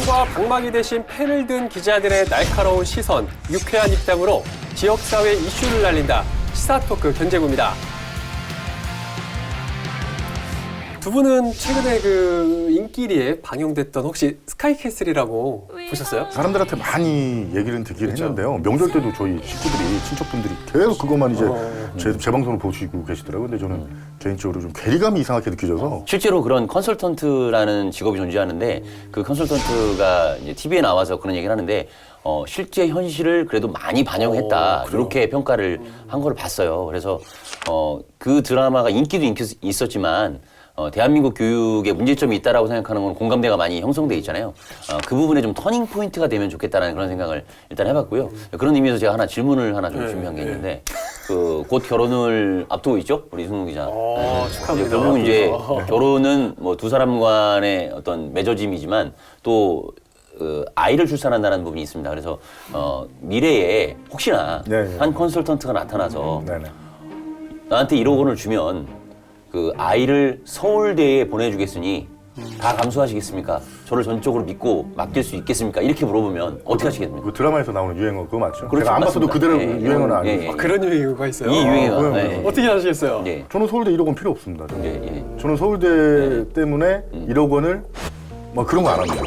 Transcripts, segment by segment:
팬과 방망이 대신 펜을 든 기자들의 날카로운 시선, 유쾌한 입담으로 지역사회 이슈를 날린다. 시사토크 견제구입니다. 두 분은 최근에 그 인기리에 방영됐던 혹시 스카이캐슬이라고 보셨어요? 사람들한테 많이 얘기를 듣긴 그렇죠. 했는데요. 명절 때도 저희 식구들이, 친척분들이 계속 그것만 이제 제 방송을 보시고 계시더라고요. 근데 저는 개인적으로 좀 괴리감이 이상하게 느껴져서 실제로 그런 컨설턴트라는 직업이 존재하는데 그 컨설턴트가 이제 TV에 나와서 그런 얘기를 하는데 실제 현실을 그래도 많이 반영했다 이렇게 평가를 한 걸 봤어요. 그래서 그 드라마가 인기도 있었지만 대한민국 교육에 문제점이 있다라고 생각하는 건 공감대가 많이 형성돼 있잖아요. 그 부분에 좀 터닝 포인트가 되면 좋겠다라는 그런 생각을 일단 해봤고요. 그런 의미에서 제가 질문을 하나 좀 준비한 게 있는데 곧 결혼을 앞두고 있죠, 우리 이승훈 기자. 축하합니다. 결국은 이제 결혼은 뭐 두 사람 간의 어떤 맺어짐이지만 또 아이를 출산한다는 부분이 있습니다. 그래서 미래에 혹시나 한 컨설턴트가 나타나서 나한테 1억 원을 주면 그 아이를 서울대에 보내주겠으니 다 감수하시겠습니까? 저를 전적으로 믿고 맡길 수 있겠습니까? 이렇게 물어보면 어떻게 하시겠습니까? 그 드라마에서 나오는 유행어 그거 맞죠? 그렇죠, 제가 안 봤어도 맞습니다. 그대로 예, 유행어는 예, 아니에요. 예. 그런 유행어가 있어요. 이 유행어. 그럼요. 어떻게 하시겠어요? 예. 저는 서울대 1억 원 필요 없습니다. 저는, 예. 저는 서울대 때문에 1억 원을 막 그런 거 안 합니다.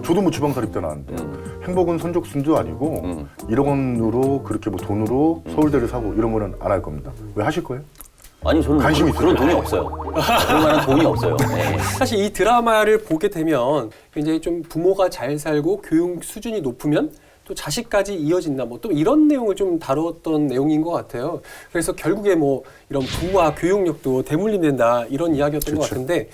저도 뭐 지방사립대 나왔는데 행복은 선족순도 아니고 1억 원으로 그렇게 뭐 돈으로 서울대를 사고 이런 거는 안 할 겁니다. 왜 하실 거예요? 아니 저는 관심이 그런 있어요. 돈이 없어요. 그런 만한 돈이 없어요. 네. 사실 이 드라마를 보게 되면 굉장히 좀 부모가 잘 살고 교육 수준이 높으면 또 자식까지 이어진다. 뭐 또 이런 내용을 좀 다뤘던 내용인 것 같아요. 그래서 결국에 뭐 이런 부와 교육력도 대물림된다 이런 이야기였던 것 같은데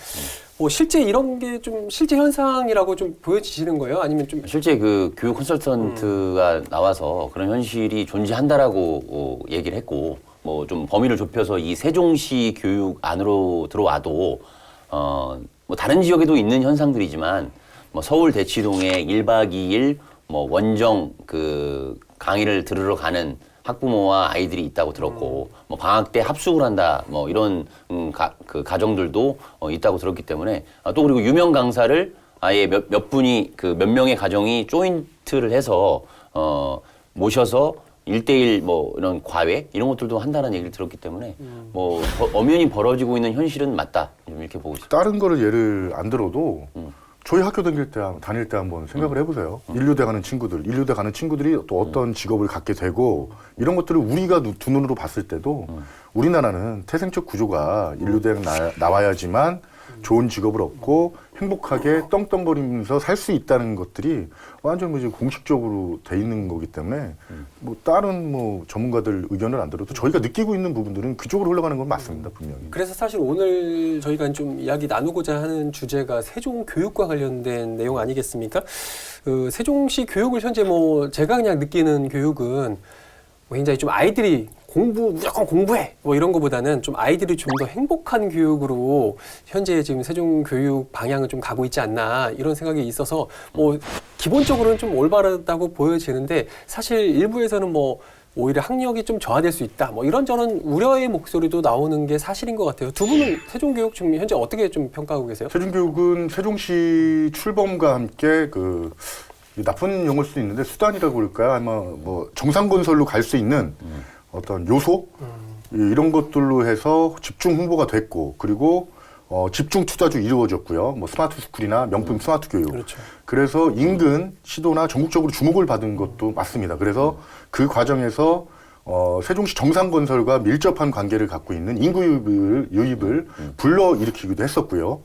뭐 실제 이런 게 좀 실제 현상이라고 좀 보여지시는 거예요? 아니면 좀 실제 그 교육 컨설턴트가 나와서 그런 현실이 존재한다라고 얘기를 했고 뭐 좀 범위를 좁혀서 이 세종시 교육 안으로 들어와도 뭐 다른 지역에도 있는 현상들이지만 뭐 서울 대치동에 1박 2일 뭐 원정 그 강의를 들으러 가는 학부모와 아이들이 있다고 들었고 뭐 방학 때 합숙을 한다 뭐 이런 그 가정들도 있다고 들었기 때문에 또 그리고 유명 강사를 아예 몇 분이 그 몇 명의 가정이 조인트를 해서 모셔서 1대1 뭐 이런 과외 이런 것들도 한다는 얘기를 들었기 때문에 뭐 엄연히 벌어지고 있는 현실은 맞다 이렇게 보고 있습니다. 다른 거를 예를 안 들어도 저희 학교 다닐 때 한번 생각을 해보세요. 인류대 가는 친구들이 또 어떤 직업을 갖게 되고 이런 것들을 우리가 두 눈으로 봤을 때도 우리나라는 태생적 구조가 인류대 나와야지만 좋은 직업을 얻고 행복하게 떵떵거리면서 살 수 있다는 것들이 완전 뭐 이제 공식적으로 돼 있는 거기 때문에 뭐 다른 뭐 전문가들 의견을 안 들어도 저희가 느끼고 있는 부분들은 그쪽으로 흘러가는 건 맞습니다, 분명히. 그래서 사실 오늘 저희가 좀 이야기 나누고자 하는 주제가 세종교육과 관련된 내용 아니겠습니까? 그 세종시 교육을 현재 뭐 제가 그냥 느끼는 교육은 굉장히 좀 아이들이 무조건 공부해 뭐 이런 거보다는 좀 아이들이 좀 더 행복한 교육으로 현재 지금 세종교육 방향을 좀 가고 있지 않나 이런 생각이 있어서 뭐 기본적으로는 좀 올바르다고 보여지는데 사실 일부에서는 뭐 오히려 학력이 좀 저하될 수 있다 뭐 이런저런 우려의 목소리도 나오는 게 사실인 것 같아요. 두 분은 세종교육 지금 현재 어떻게 좀 평가하고 계세요? 세종교육은 세종시 출범과 함께 그 나쁜 용어일 수도 있는데 수단이라고 그럴까요? 아마 뭐 정상건설로 갈 수 있는 어떤 요소 이런 것들로 해서 집중 홍보가 됐고 그리고 집중 투자도 이루어졌고요. 뭐 스마트 스쿨이나 명품 스마트 교육. 그렇죠. 그래서 인근 시도나 전국적으로 주목을 받은 것도 맞습니다. 그래서 그 과정에서 세종시 정상건설과 밀접한 관계를 갖고 있는 인구 유입을 불러일으키기도 했었고요.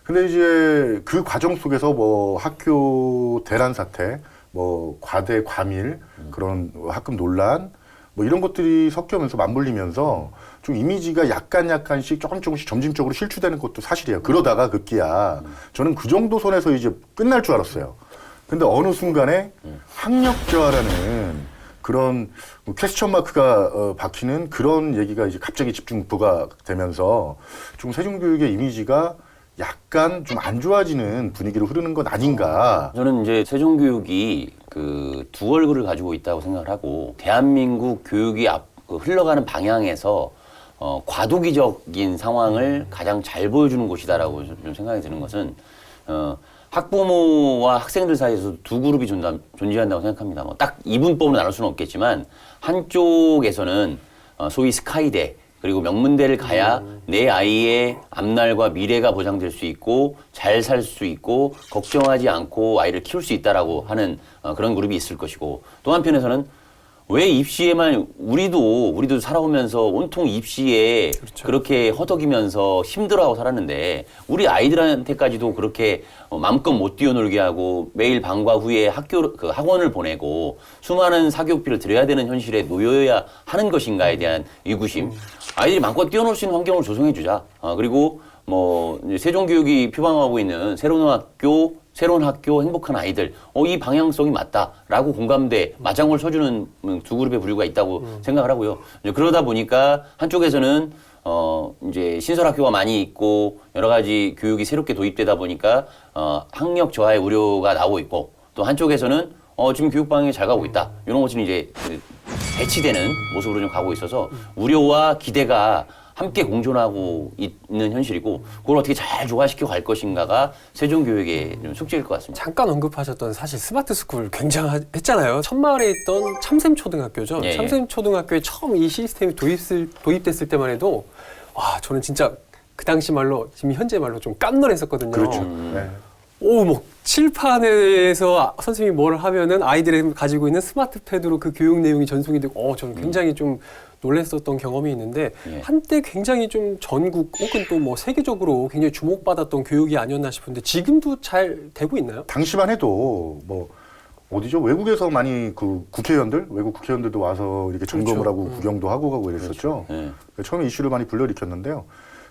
근데 이제 그 과정 속에서 뭐 학교 대란 사태, 뭐 과대 과밀 그런 학급 논란 뭐 이런 것들이 섞여면서 맞물리면서 좀 이미지가 약간씩 조금씩 점진적으로 실추되는 것도 사실이에요. 그러다가 급기야 저는 그 정도 선에서 이제 끝날 줄 알았어요. 근데 어느 순간에 학력저하라는 그런 퀘스천 마크가 박히는 그런 얘기가 이제 갑자기 집중 부각되면서 좀 세종교육의 이미지가 약간 좀 안 좋아지는 분위기로 흐르는 건 아닌가. 저는 이제 세종교육이 그 두 얼굴을 가지고 있다고 생각을 하고 대한민국 교육이 흘러가는 방향에서 과도기적인 상황을 가장 잘 보여주는 곳이다라고 좀 생각이 드는 것은 학부모와 학생들 사이에서 두 그룹이 존재한다고 생각합니다. 뭐 딱 이분법으로 나눌 수는 없겠지만 한쪽에서는 소위 스카이대 그리고 명문대를 가야 내 아이의 앞날과 미래가 보장될 수 있고 잘 살 수 있고 걱정하지 않고 아이를 키울 수 있다라고 하는 그런 그룹이 있을 것이고 또 한편에서는 왜 입시에만 우리도 살아오면서 온통 입시에 그렇죠. 그렇게 허덕이면서 힘들어하고 살았는데 우리 아이들한테까지도 그렇게 마음껏 못 뛰어놀게 하고 매일 방과 후에 학원을 보내고 수많은 사교육비를 들여야 되는 현실에 놓여야 하는 것인가에 대한 의구심. 아이들이 마음껏 뛰어놀 수 있는 환경을 조성해 주자. 그리고 뭐 이제 세종교육이 표방하고 있는 새로운 학교, 행복한 아이들, 이 방향성이 맞다라고 공감대, 맞장구를 쳐주는 두 그룹의 부류가 있다고 생각을 하고요. 이제 그러다 보니까 한쪽에서는 이제 신설학교가 많이 있고 여러 가지 교육이 새롭게 도입되다 보니까 학력 저하의 우려가 나오고 있고 또 한쪽에서는 지금 교육 방향이 잘 가고 있다. 이런 것들이 이제 배치되는 모습으로 좀 가고 있어서 우려와 기대가 함께 공존하고 있는 현실이고 그걸 어떻게 잘 조화시켜 갈 것인가가 세종교육의 좀 숙제일 것 같습니다. 잠깐 언급하셨던 사실 스마트 스쿨 굉장했잖아요. 천마을에 있던 참샘초등학교죠. 예. 참샘초등학교에 처음 이 시스템이 도입됐을 때만 해도 와 저는 진짜 그 당시 말로 지금 현재 말로 좀 깜놀했었거든요. 그렇죠. 네. 뭐 칠판에서 선생님이 뭘 하면은 아이들이 가지고 있는 스마트 패드로 그 교육 내용이 전송이 되고 저는 굉장히 좀 놀랐었던 경험이 있는데 예. 한때 굉장히 좀 전국 혹은 또 뭐 세계적으로 굉장히 주목받았던 교육이 아니었나 싶은데 지금도 잘 되고 있나요? 당시만 해도 뭐 어디죠? 외국에서 많이 외국 국회의원들도 와서 이렇게 점검을 그렇죠. 하고 구경도 하고 가고 이랬었죠. 네. 처음에 이슈를 많이 불러일으켰는데요.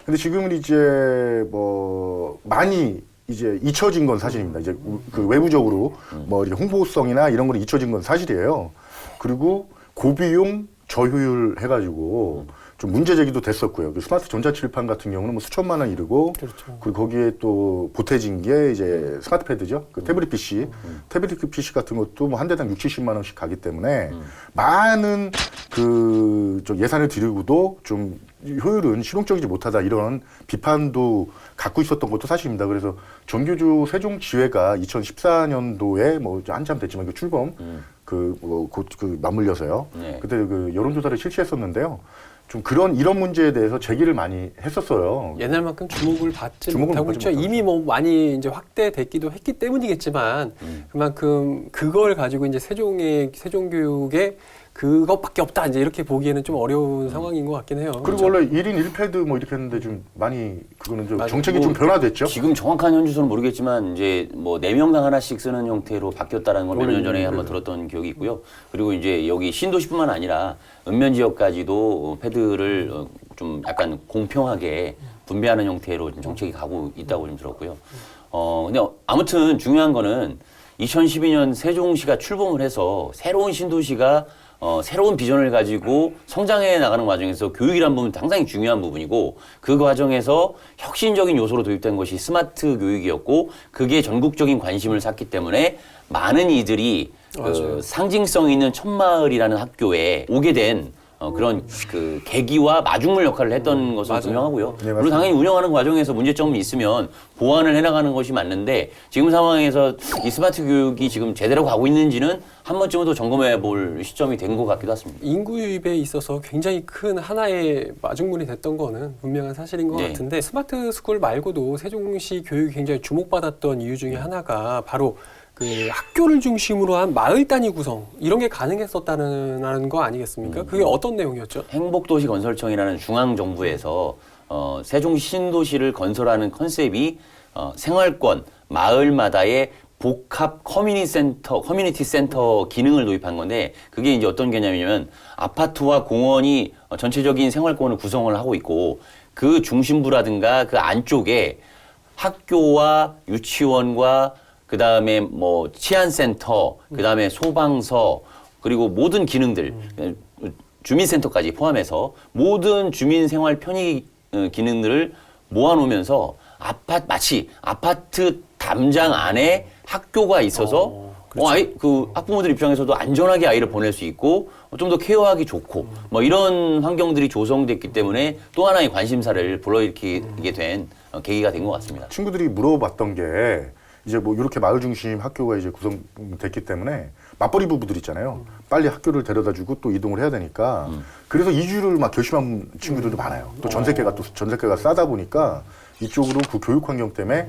근데 지금은 이제 뭐 많이 이제 잊혀진 건 사실입니다. 이제 그 외부적으로 뭐 이렇게 홍보성이나 이런 거는 잊혀진 건 사실이에요. 그리고 고비용 저효율 해가지고 좀 문제 제기도 됐었고요. 그 스마트 전자칠판 같은 경우는 뭐 수천만 원 이르고 그렇죠. 그리고 거기에 또 보태진 게 이제 스마트 패드죠. 그 태블릿 PC. 태블릿 PC 같은 것도 뭐 한 대당 6, 70만 원씩 가기 때문에 많은 저 예산을 들이고도 좀 효율은 실용적이지 못하다 이런 비판도 갖고 있었던 것도 사실입니다. 그래서 전교조 세종지회가 2014년도에 뭐 한참 됐지만 그 출범 맞물려서요. 네. 그때 그 여론조사를 실시했었는데요. 좀 이런 문제에 대해서 제기를 많이 했었어요. 옛날만큼 주목을 받지 주목을 못하고 받지 있죠. 못하죠. 이미 뭐 많이 이제 확대됐기도 했기 때문이겠지만 그만큼 그걸 가지고 이제 세종교육의 그것밖에 없다 이제 이렇게 보기에는 좀 어려운 상황인 것 같긴 해요. 그리고 그렇죠? 원래 1인 1패드 뭐 이렇게 했는데 좀 많이 그거는 좀 맞아요. 정책이 뭐 좀 변화됐죠. 지금 정확한 현주소는 모르겠지만 이제 뭐 4명당 하나씩 쓰는 형태로 바뀌었다라는 걸 몇 년 전에 한번 들었던 기억이 있고요. 그리고 이제 여기 신도시뿐만 아니라 읍면 지역까지도 패드를 좀 약간 공평하게 분배하는 형태로 좀 정책이 가고 있다고 좀 들었고요. 근데 아무튼 중요한 거는 2012년 세종시가 출범을 해서 새로운 신도시가 새로운 비전을 가지고 성장해 나가는 과정에서 교육이라는 부분은 상당히 중요한 부분이고 그 과정에서 혁신적인 요소로 도입된 것이 스마트 교육이었고 그게 전국적인 관심을 샀기 때문에 많은 이들이 그 상징성 있는 천마을이라는 학교에 오게 된 그런 그 계기와 마중물 역할을 했던 것은 분명하고요. 네, 물론 당연히 운영하는 과정에서 문제점이 있으면 보완을 해나가는 것이 맞는데 지금 상황에서 이 스마트 교육이 지금 제대로 가고 있는지는 한 번쯤은 더 점검해 볼 시점이 된 것 같기도 하습니다. 인구 유입에 있어서 굉장히 큰 하나의 마중물이 됐던 거는 분명한 사실인 것 네. 같은데 스마트 스쿨 말고도 세종시 교육이 굉장히 주목받았던 이유 중에 하나가 바로 그 학교를 중심으로 한 마을 단위 구성 이런 게 가능했었다는 거 아니겠습니까? 그게 어떤 내용이었죠? 행복도시 건설청이라는 중앙정부에서 세종 신도시를 건설하는 컨셉이 생활권, 마을마다의 복합 커뮤니티 센터 기능을 도입한 건데 그게 이제 어떤 개념이냐면 아파트와 공원이 전체적인 생활권을 구성을 하고 있고 그 중심부라든가 그 안쪽에 학교와 유치원과 그 다음에 뭐 치안센터, 그 다음에 소방서, 그리고 모든 기능들, 주민센터까지 포함해서 모든 주민 생활 편의 기능들을 모아놓으면서 마치 아파트 담장 안에 학교가 있어서 학부모들 입장에서도 안전하게 아이를 보낼 수 있고 좀 더 케어하기 좋고 뭐 이런 환경들이 조성됐기 때문에 또 하나의 관심사를 불러일으키게 된 계기가 된 것 같습니다. 친구들이 물어봤던 게 이제 뭐 이렇게 마을 중심 학교가 이제 구성됐기 때문에 맞벌이 부부들 있잖아요. 빨리 학교를 데려다주고 또 이동을 해야 되니까 그래서 이주를 막 결심한 친구들도 많아요. 또 전세가가 싸다 보니까 이쪽으로 그 교육 환경 때문에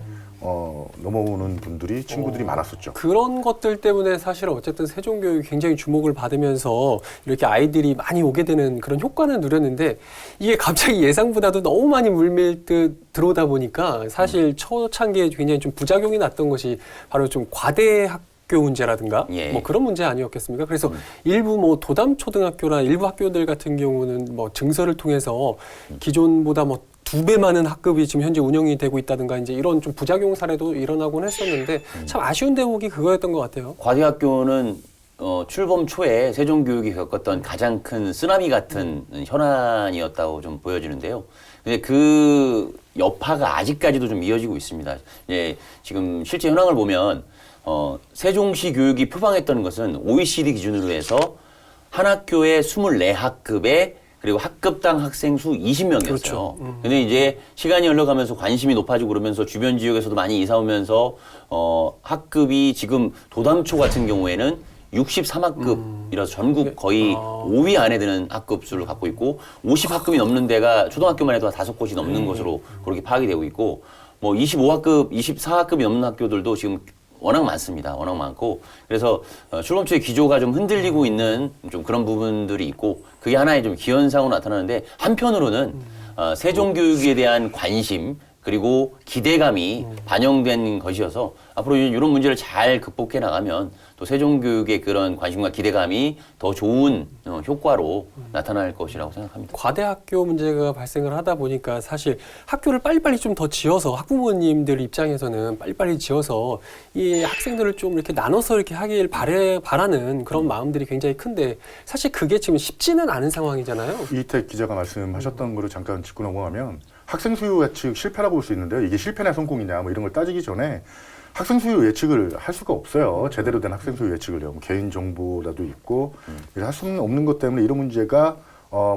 넘어오는 분들이 친구들이 많았었죠. 그런 것들 때문에 사실 어쨌든 세종교육이 굉장히 주목을 받으면서 이렇게 아이들이 많이 오게 되는 그런 효과는 누렸는데 이게 갑자기 예상보다도 너무 많이 물밀듯 들어오다 보니까 사실 초창기에 굉장히 좀 부작용이 났던 것이 바로 좀 과대 학교 문제라든가 예. 뭐 그런 문제 아니었겠습니까? 그래서 일부 뭐 도담 초등학교나 일부 학교들 같은 경우는 뭐 증서를 통해서 기존보다 뭐 2배 많은 학급이 지금 현재 운영이 되고 있다든가 이제 이런 좀 부작용 사례도 일어나곤 했었는데 참 아쉬운 대목이 그거였던 것 같아요. 과대학교는 출범 초에 세종교육이 겪었던 가장 큰 쓰나미 같은 현안이었다고 좀 보여지는데요. 근데 그 여파가 아직까지도 좀 이어지고 있습니다. 이제 지금 실제 현황을 보면 세종시 교육이 표방했던 것은 OECD 기준으로 해서 한 학교에 24학급에 그리고 학급당 학생 수 20명이었어요. 그렇죠. 근데 이제 시간이 흘러가면서 관심이 높아지고 그러면서 주변 지역에서도 많이 이사 오면서 학급이 지금 도담초 같은 경우에는 63학급이라서 전국 거의 5위 안에 드는 학급 수를 갖고 있고 50학급이 넘는 데가 초등학교만 해도 5곳이 넘는 것으로 그렇게 파악이 되고 있고 뭐 25학급, 24학급이 넘는 학교들도 지금 워낙 많습니다. 워낙 많고 그래서 출범 초에 기조가 좀 흔들리고 있는 좀 그런 부분들이 있고 그게 하나의 좀 기현상으로 나타나는데 한편으로는 세종교육에 대한 관심 그리고 기대감이 반영된 것이어서 앞으로 이런 문제를 잘 극복해 나가면 또 세종교육의 그런 관심과 기대감이 더 좋은 효과로 나타날 것이라고 생각합니다. 과대학교 문제가 발생을 하다 보니까 사실 학교를 빨리빨리 좀 더 지어서 학부모님들 입장에서는 빨리빨리 지어서 이 학생들을 좀 이렇게 나눠서 이렇게 하길 바라는 그런 마음들이 굉장히 큰데 사실 그게 지금 쉽지는 않은 상황이잖아요. 이희택 기자가 말씀하셨던 거를 잠깐 짚고 넘어가면 학생 수요 예측 실패라고 볼 수 있는데요. 이게 실패냐 성공이냐 뭐 이런 걸 따지기 전에 학생 수요 예측을 할 수가 없어요. 제대로 된 학생 수요 예측을요. 뭐 개인 정보라도 있고 할 수는 없는 것 때문에 이런 문제가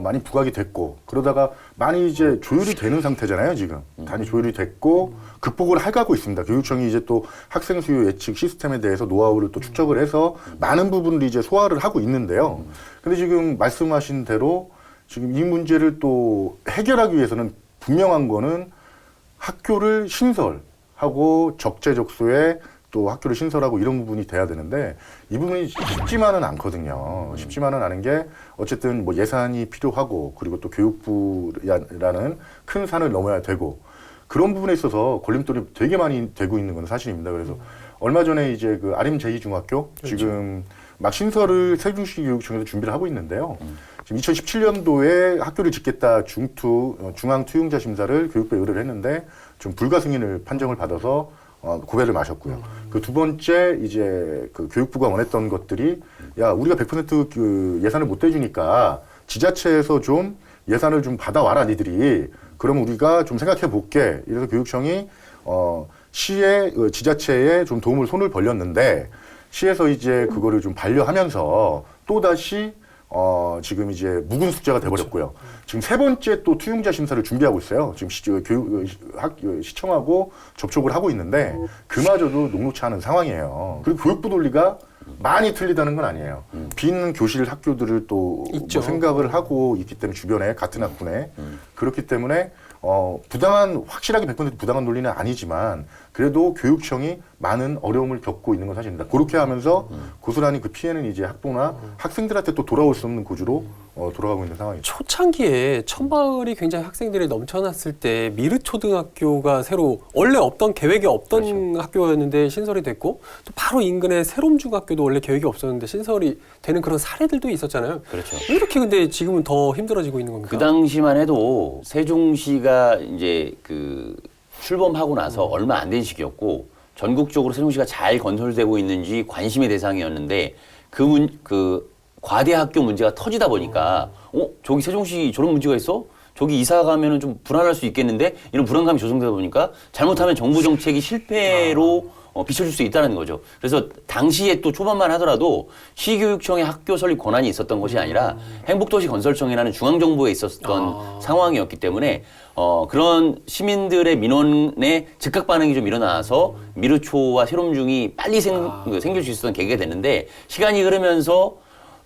많이 부각이 됐고 그러다가 많이 이제 조율이 되는 상태잖아요. 지금 많이 조율이 됐고 극복을 해가고 있습니다. 교육청이 이제 또 학생 수요 예측 시스템에 대해서 노하우를 또 축적을 해서 많은 부분을 이제 소화를 하고 있는데요. 근데 지금 말씀하신 대로 지금 이 문제를 또 해결하기 위해서는 분명한 거는 학교를 신설하고 적재적소에 또 학교를 신설하고 이런 부분이 돼야 되는데 이 부분이 쉽지만은 않거든요. 쉽지만은 않은 게 어쨌든 뭐 예산이 필요하고 그리고 또 교육부라는 큰 산을 넘어야 되고 그런 부분에 있어서 걸림돌이 되게 많이 되고 있는 건 사실입니다. 그래서 얼마 전에 이제 그 아림 제2중학교 지금 막 신설을 세종시 교육청에서 준비를 하고 있는데요. 지금 2017년도에 학교를 짓겠다 중앙 투용자 심사를 교육부에 의뢰를 했는데 좀 불가 승인을 판정을 받아서 고배를 마셨고요. 그 두 번째 이제 그 교육부가 원했던 것들이 야 우리가 100% 그 예산을 못 대주니까 지자체에서 좀 예산을 좀 받아와라 니들이. 그럼 우리가 좀 생각해 볼게. 이래서 교육청이 시에 지자체에 좀 손을 벌렸는데 시에서 이제 그거를 좀 반려하면서 또 다시 지금 이제 묵은 숙제가 돼버렸고요. 지금 세 번째 또 투용자 심사를 준비하고 있어요. 지금 시청하고 접촉을 하고 있는데 그마저도 녹록치 않은 상황이에요. 그리고 교육부 논리가 많이 틀리다는 건 아니에요. 빈 교실 학교들을 또 뭐 생각을 하고 있기 때문에 주변에 같은 학군에 그렇기 때문에 확실하게 100% 부당한 논리는 아니지만 그래도 교육청이 많은 어려움을 겪고 있는 건 사실입니다. 그렇게 하면서 고스란히 그 피해는 이제 학부나 학생들한테 또 돌아올 수 없는 구조로 돌아가고 있는 상황이죠. 초창기에 천마을이 굉장히 학생들이 넘쳐났을 때 미르초등학교가 새로 원래 없던 계획이 없던 학교였는데 신설이 됐고 또 바로 인근에 세롬중학교도 원래 계획이 없었는데 신설이 되는 그런 사례들도 있었잖아요. 그렇죠. 왜 이렇게 근데 지금은 더 힘들어지고 있는 겁니까? 그 당시만 해도 세종시가 이제 그 출범하고 나서 얼마 안 된 시기였고 전국적으로 세종시가 잘 건설되고 있는지 관심의 대상이었는데 그 과대 학교 문제가 터지다 보니까 저기 세종시 저런 문제가 있어? 저기 이사 가면은 좀 불안할 수 있겠는데 이런 불안감이 조성되다 보니까 잘못하면 정부 정책이 실패로 비춰줄 수 있다는 거죠. 그래서 당시에 또 초반만 하더라도 시교육청의 학교 설립 권한이 있었던 것이 아니라 행복도시건설청이라는 중앙정부에 있었던 상황이었기 때문에 그런 시민들의 민원에 즉각 반응이 좀 일어나서 미르초와 세롬중이 빨리 생길 수 있었던 계기가 됐는데 시간이 흐르면서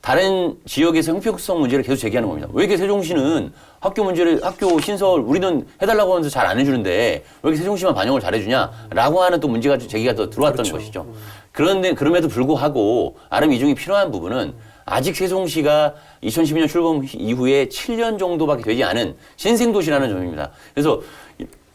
다른 지역에서 형평성 문제를 계속 제기하는 겁니다. 왜 이렇게 세종시는 학교 신설 우리는 해달라고 하면서 잘 안 해주는데 왜 이렇게 세종시만 반영을 잘해주냐라고 하는 또 문제가 제기가 또 들어왔던 그렇죠. 것이죠. 그런데 그럼에도 불구하고 아름 이중이 필요한 부분은 아직 세종시가 2012년 출범 이후에 7년 정도밖에 되지 않은 신생도시라는 점입니다. 그래서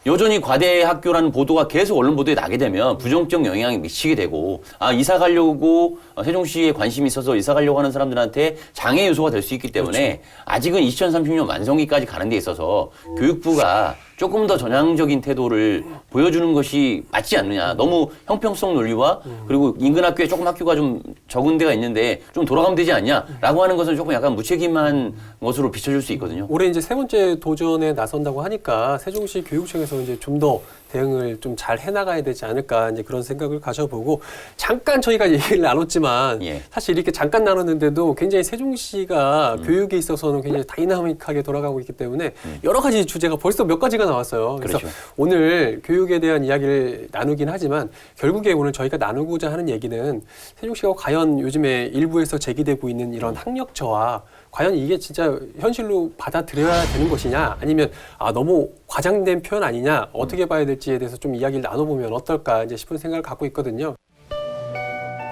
여전히 과대 학교라는 보도가 계속 언론 보도에 나게 되면 부정적 영향이 미치게 되고 이사 가려고 세종시에 관심이 있어서 이사 가려고 하는 사람들한테 장애 요소가 될 수 있기 때문에 아직은 2030년 완성기까지 가는 데 있어서 교육부가 조금 더 전향적인 태도를 보여주는 것이 맞지 않느냐. 너무 형평성 논리와 그리고 인근 학교에 조금 학교가 좀 적은 데가 있는데 좀 돌아가면 되지 않냐라고 하는 것은 조금 약간 무책임한 것으로 비춰질 수 있거든요. 올해 이제 세 번째 도전에 나선다고 하니까 세종시 교육청에서 이제 좀 더 대응을 좀 잘 해나가야 되지 않을까 이제 그런 생각을 가져보고 잠깐 저희가 얘기를 나눴지만 예. 사실 이렇게 잠깐 나눴는데도 굉장히 세종시가 교육에 있어서는 굉장히 다이나믹하게 돌아가고 있기 때문에 여러 가지 주제가 벌써 몇 가지가 나왔어요. 그래서 그렇죠. 오늘 교육에 대한 이야기를 나누긴 하지만 결국에 오늘 저희가 나누고자 하는 얘기는 세종시가 과연 요즘에 일부에서 제기되고 있는 이런 학력 저하 과연 이게 진짜 현실로 받아들여야 되는 것이냐 아니면 너무 과장된 표현 아니냐 어떻게 봐야 될지에 대해서 좀 이야기를 나눠보면 어떨까 이제 싶은 생각을 갖고 있거든요.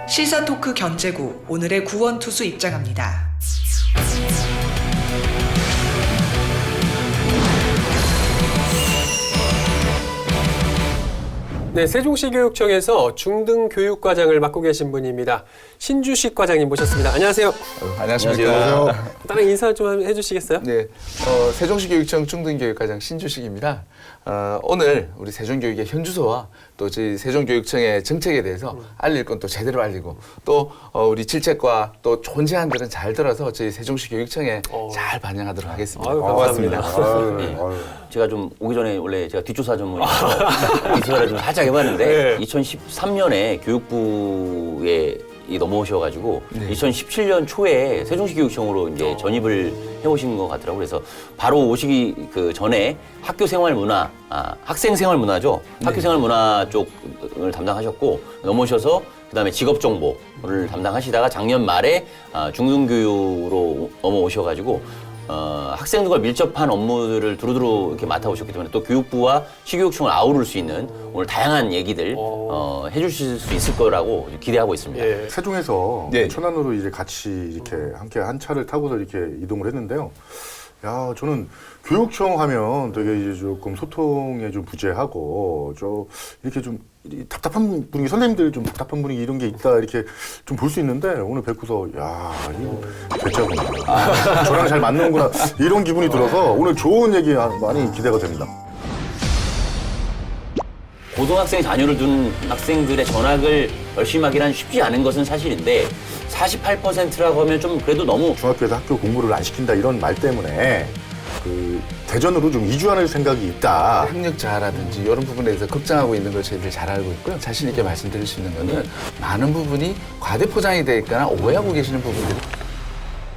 시사 토크 견제구 오늘의 구원 투수 입장합니다. 네, 세종시 교육청에서 중등교육과장을 맡고 계신 분입니다. 신주식 과장님 모셨습니다. 안녕하세요. 안녕하십니까. 간단히 인사 좀 해주시겠어요? 네, 세종시 교육청 중등교육과장 신주식입니다. 오늘 우리 세종교육의 현주소와 또 저희 세종교육청의 정책에 대해서 알릴 건 또 제대로 알리고 또 우리 질책과 또 좋은 제안들은 잘 들어서 저희 세종시 교육청에 잘 반영하도록 하겠습니다. 아유, 고맙습니다. 네. 제가 좀 오기 전에 원래 제가 뒷조사 전문이라서 뒷조사를 좀 살짝 해봤는데 네. 2013년에 교육부에 넘어오셔가지고 2017년 초에 세종시 교육청으로 이제 전입을 해오신 것 같더라고요. 그래서 바로 오시기 그 전에 학교 생활 문화, 학생 생활 문화죠. 학교 생활 문화 쪽을 담당하셨고 넘어오셔서 그다음에 직업 정보를 담당하시다가 작년 말에 중등교육으로 넘어오셔가지고 학생들과 밀접한 업무들을 두루두루 이렇게 맡아오셨기 때문에 또 교육부와 시교육청을 아우를 수 있는 오늘 다양한 얘기들 해주실 수 있을 거라고 기대하고 있습니다. 예. 세종에서 네. 천안으로 이제 같이 이렇게 함께 한 차를 타고서 이렇게 이동을 했는데요. 야, 저는 교육청 하면 되게 이제 조금 소통에 좀 부재하고 이렇게 좀 답답한 분위기, 선생님들 좀 답답한 분위기 이런 게 있다 이렇게 좀 볼 수 있는데 오늘 뵙고서 야, 이거 대짜구나. 저랑 잘 맞는구나. 이런 기분이 들어서 오늘 좋은 얘기 많이 기대가 됩니다. 고등학생 자녀를 둔 학생들의 전학을 열심히 하기란 쉽지 않은 것은 사실인데 48%라고 하면 좀 그래도 너무 중학교에서 학교 공부를 안 시킨다 이런 말 때문에 그 대전으로 좀 이주하는 생각이 있다. 학력 저하라든지 이런 부분에 대해서 걱정하고 있는 걸 저희들 잘 알고 있고요. 자신 있게 말씀드릴 수 있는 거는 많은 부분이 과대 포장이 되어 있거나 오해하고 계시는 부분들이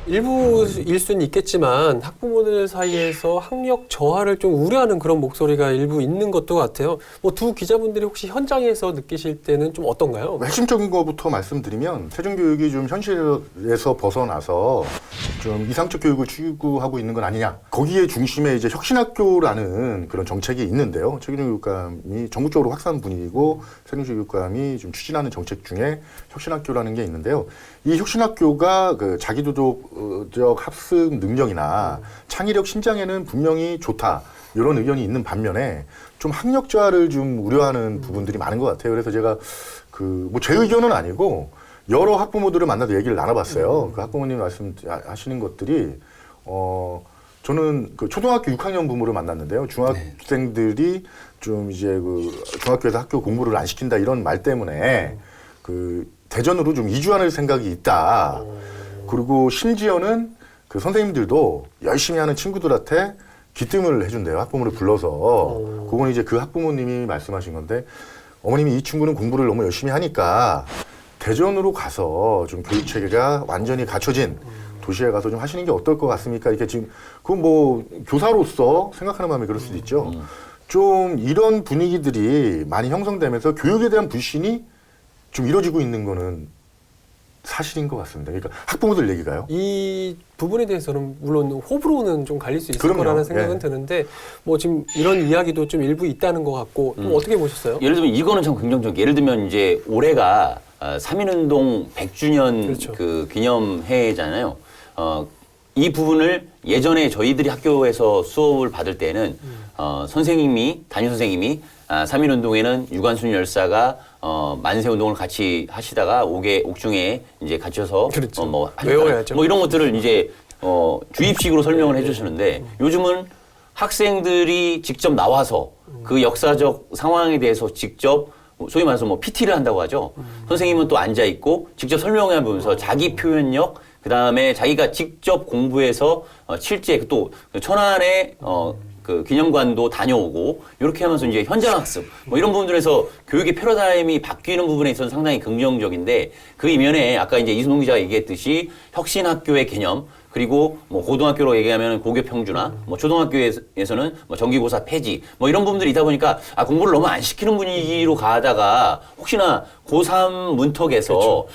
일부일 수는 있겠지만 학부모들 사이에서 학력 저하를 좀 우려하는 그런 목소리가 일부 있는 것도 같아요. 뭐 두 기자분들이 혹시 현장에서 느끼실 때는 좀 어떤가요? 핵심적인 것부터 말씀드리면 세종교육이 좀 현실에서 벗어나서 좀 이상적 교육을 추구하고 있는 건 아니냐. 거기에 중심에 이제 혁신학교라는 그런 정책이 있는데요. 최규정 교육감이 전국적으로 확산 분위기고 세종시 교육감이 좀 추진하는 정책 중에 혁신학교라는 게 있는데요. 이 혁신학교가 그 자기주도적 학습 능력이나 창의력 신장에는 분명히 좋다. 이런 의견이 있는 반면에 좀 학력 저하를 좀 우려하는 부분들이 많은 것 같아요. 그래서 제가 뭐 제 의견은 아니고 여러 학부모들을 만나서 얘기를 나눠봤어요. 그 학부모님 말씀하시는 것들이 저는 그 초등학교 6학년 부모를 만났는데요. 중학생들이 좀 이제 그 중학교에서 학교 공부를 안 시킨다 이런 말 때문에 그 대전으로 좀 이주하는 생각이 있다. 그리고 심지어는 그 선생님들도 열심히 하는 친구들한테 기뜸을 해준대요. 학부모를 불러서. 그건 이제 그 학부모님이 말씀하신 건데 어머님이 이 친구는 공부를 너무 열심히 하니까 대전으로 가서 좀 교육 체계가 완전히 갖춰진 도시에 가서 좀 하시는 게 어떨 것 같습니까? 이렇게 지금 그건 뭐 교사로서 생각하는 마음이 그럴 수도 있죠. 좀 이런 분위기들이 많이 형성되면서 교육에 대한 불신이 좀 이루어지고 있는 거는 사실인 것 같습니다. 그러니까 학부모들 얘기가요. 이 부분에 대해서는 물론 호불호는 좀 갈릴 수 있을 그럼요. 거라는 생각은 예. 드는데 뭐 지금 이런 이야기도 좀 일부 있다는 것 같고 좀 어떻게 보셨어요? 예를 들면 이거는 참 긍정적. 예를 들면 이제 올해가 3.1운동 100주년 그렇죠. 그 기념해잖아요. 이 부분을 예전에 저희들이 학교에서 수업을 받을 때는 담임 선생님이 3.1운동에는 유관순 열사가 만세운동을 같이 하시다가 옥중에 이제 갇혀서 그렇죠. 뭐 외워야죠. 뭐 이런 것들을 이제 주입식으로 설명을 해주시는데 요즘은 학생들이 직접 나와서 그 역사적 상황에 대해서 직접 소위 말해서 뭐 PT를 한다고 하죠. 선생님은 또 앉아 있고 직접 설명해 보면서 자기 표현력, 그 다음에 자기가 직접 공부해서 실제 또 천안에 그 기념관도 다녀오고 이렇게 하면서 이제 현장 학습 뭐 이런 부분들에서 교육의 패러다임이 바뀌는 부분에 있어서 상당히 긍정적인데 그 이면에 아까 이제 이순동 기자가 얘기했듯이 혁신학교의 개념 그리고 뭐 고등학교로 얘기하면 고교 평준화, 뭐 초등학교에서는 뭐 정기고사 폐지, 뭐 이런 부분들이 있다 보니까 공부를 너무 안 시키는 분위기로 가다가 혹시나 고3 문턱에서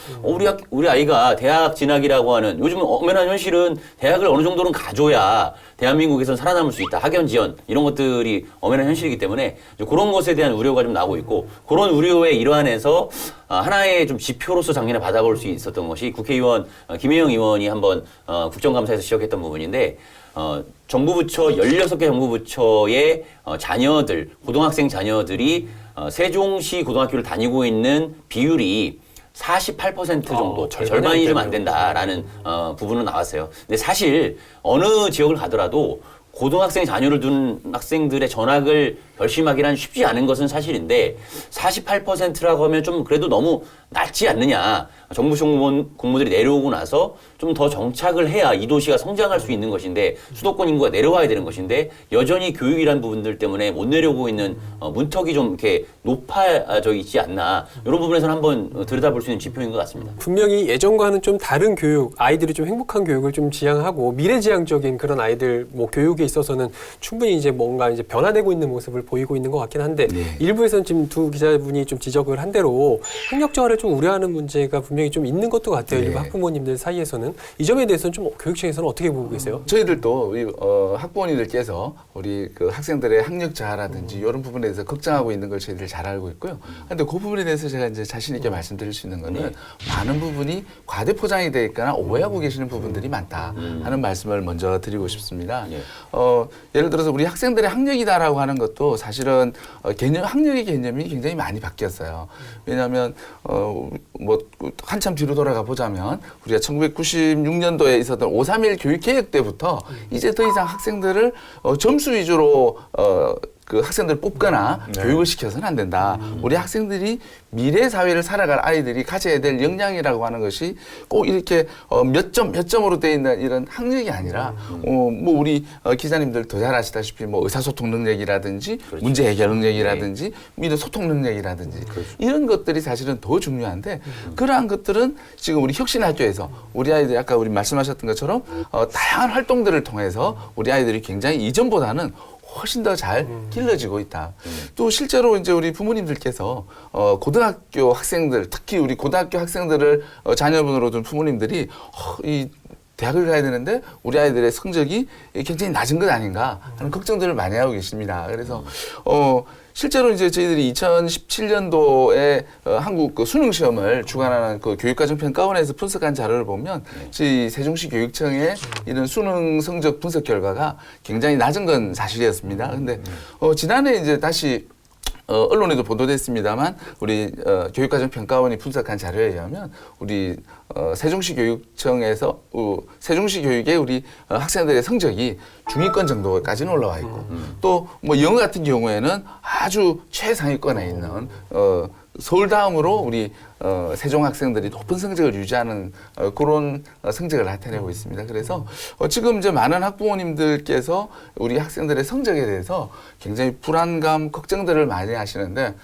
우리 아이가 대학 진학이라고 하는 요즘 엄연한 현실은 대학을 어느 정도는 가줘야 대한민국에선 살아남을 수 있다. 학연 지연 이런 것들이 엄연한 현실이기 때문에 그런 것에 대한 우려가 좀 나오고 있고 그런 우려의 일환에서 하나의 좀 지표로서 작년에 받아볼 수 있었던 것이 국회의원 김혜영 의원이 한번 국정감사에서 지적했던 부분인데 정부 부처 16개 정부 부처의 자녀들 고등학생 자녀들이 세종시 고등학교를 다니고 있는 비율이 48% 정도, 절반이 좀 안 된다라는 부분은 나왔어요. 근데 사실 어느 지역을 가더라도 고등학생 자녀를 둔 학생들의 전학을 결심하기란 쉽지 않은 것은 사실인데 48%라고 하면 좀 그래도 너무 낮지 않느냐. 정부 공무들이 내려오고 나서 좀 더 정착을 해야 이 도시가 성장할 수 있는 것인데 수도권 인구가 내려와야 되는 것인데 여전히 교육이란 부분들 때문에 못 내려오고 있는 문턱이 좀 이렇게 높아져 있지 않나. 이런 부분에서는 한번 들여다볼 수 있는 지표인 것 같습니다. 분명히 예전과는 좀 다른 교육, 아이들이 좀 행복한 교육을 좀 지향하고 미래지향적인 그런 아이들 뭐 교육에 있어서는 충분히 이제 뭔가 이제 변화되고 있는 모습을 보이고 있는 것 같긴 한데 일부에서는 지금 두 기자분이 좀 지적을 한 대로 학력 저하를 좀 우려하는 문제가 분명히 좀 있는 것도 같아요. 일부 학부모님들 사이에서는 이 점에 대해서는 좀 교육청에서는 어떻게 보고 계세요? 저희들도 우리 학부모님들께서 우리 그 학생들의 학력 저하라든지 이런 부분에 대해서 걱정하고 있는 걸 저희들 잘 알고 있고요. 그런데 그 부분에 대해서 제가 이제 자신 있게 말씀드릴 수 있는 거는 많은 부분이 과대 포장이 되어 있거나 오해하고 계시는 부분들이 많다 하는 말씀을 먼저 드리고 싶습니다. 예를 들어서 우리 학생들의 학력이다라고 하는 것도 사실은 학력의 개념이 굉장히 많이 바뀌었어요. 왜냐하면 뭐 한참 뒤로 돌아가 보자면 우리가 1996년도에 있었던 5.3.1 교육개혁 때부터 이제 더 이상 학생들을 점수 위주로 그 학생들을 뽑거나 교육을 시켜서는 안 된다. 우리 학생들이 미래 사회를 살아갈 아이들이 가져야 될 역량이라고 하는 것이 꼭 이렇게 몇 점으로 되어 있는 이런 학력이 아니라 뭐 우리 기자님들 더 잘 아시다시피 뭐 의사소통 능력이라든지 문제 해결 능력이라든지 이런 소통 능력이라든지 이런 것들이 사실은 더 중요한데 그러한 것들은 지금 우리 혁신학교에서 우리 아이들이 아까 우리 말씀하셨던 것처럼 다양한 활동들을 통해서 우리 아이들이 굉장히 이전보다는 훨씬 더 잘 길러지고 있다. 또 실제로 이제 우리 부모님들께서 고등학교 학생들, 특히 우리 고등학교 학생들을 자녀분으로 둔 부모님들이 이 대학을 가야 되는데 우리 아이들의 성적이 굉장히 낮은 것 아닌가 하는 걱정들을 많이 하고 계십니다. 그래서 실제로 이제 저희들이 2017년도에 한국 그 수능 시험을 주관하는 그 교육과정평가원에서 분석한 자료를 보면 저희 세종시 교육청의 이런 수능 성적 분석 결과가 굉장히 낮은 건 사실이었습니다. 근데 지난해 이제 다시 언론에도 보도됐습니다만 우리 교육과정평가원이 분석한 자료에 의하면 우리 세종시 교육청에서 세종시 교육의 우리 학생들의 성적이 중위권 정도까지는 올라와 있고 또 뭐 영어 같은 경우에는 아주 최상위권에 있는 서울 다음으로 우리 세종 학생들이 높은 성적을 유지하는 그런 성적을 나타내고 있습니다. 그래서 지금 이제 많은 학부모님들께서 우리 학생들의 성적에 대해서 굉장히 불안감, 걱정들을 많이 하시는데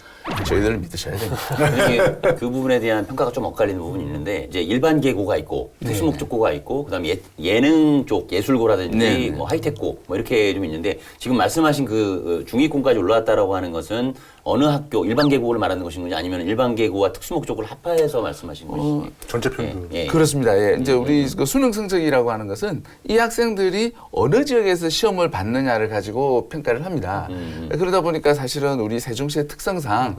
저희들을 믿으셔야 됩니다. 이게 그 부분에 대한 평가가 좀 엇갈리는 부분이 있는데 이제 일반 계고가 있고 특수목적고가 있고 그다음에 예능 쪽 예술고라든지 네. 뭐 하이텍고 뭐 이렇게 좀 있는데 지금 말씀하신 그 중위권까지 올라왔다라고 하는 것은 어느 학교 일반 계고를 말하는 것인지 아니면 일반 계고와 특수목적고를 합하해서 말씀하신 것인지 전체 평균. 예. 그렇습니다. 예. 이제 우리 그 수능 성적이라고 하는 것은 이 학생들이 어느 지역에서 시험을 받느냐를 가지고 평가를 합니다. 그러다 보니까 사실은 우리 세종시의 특성상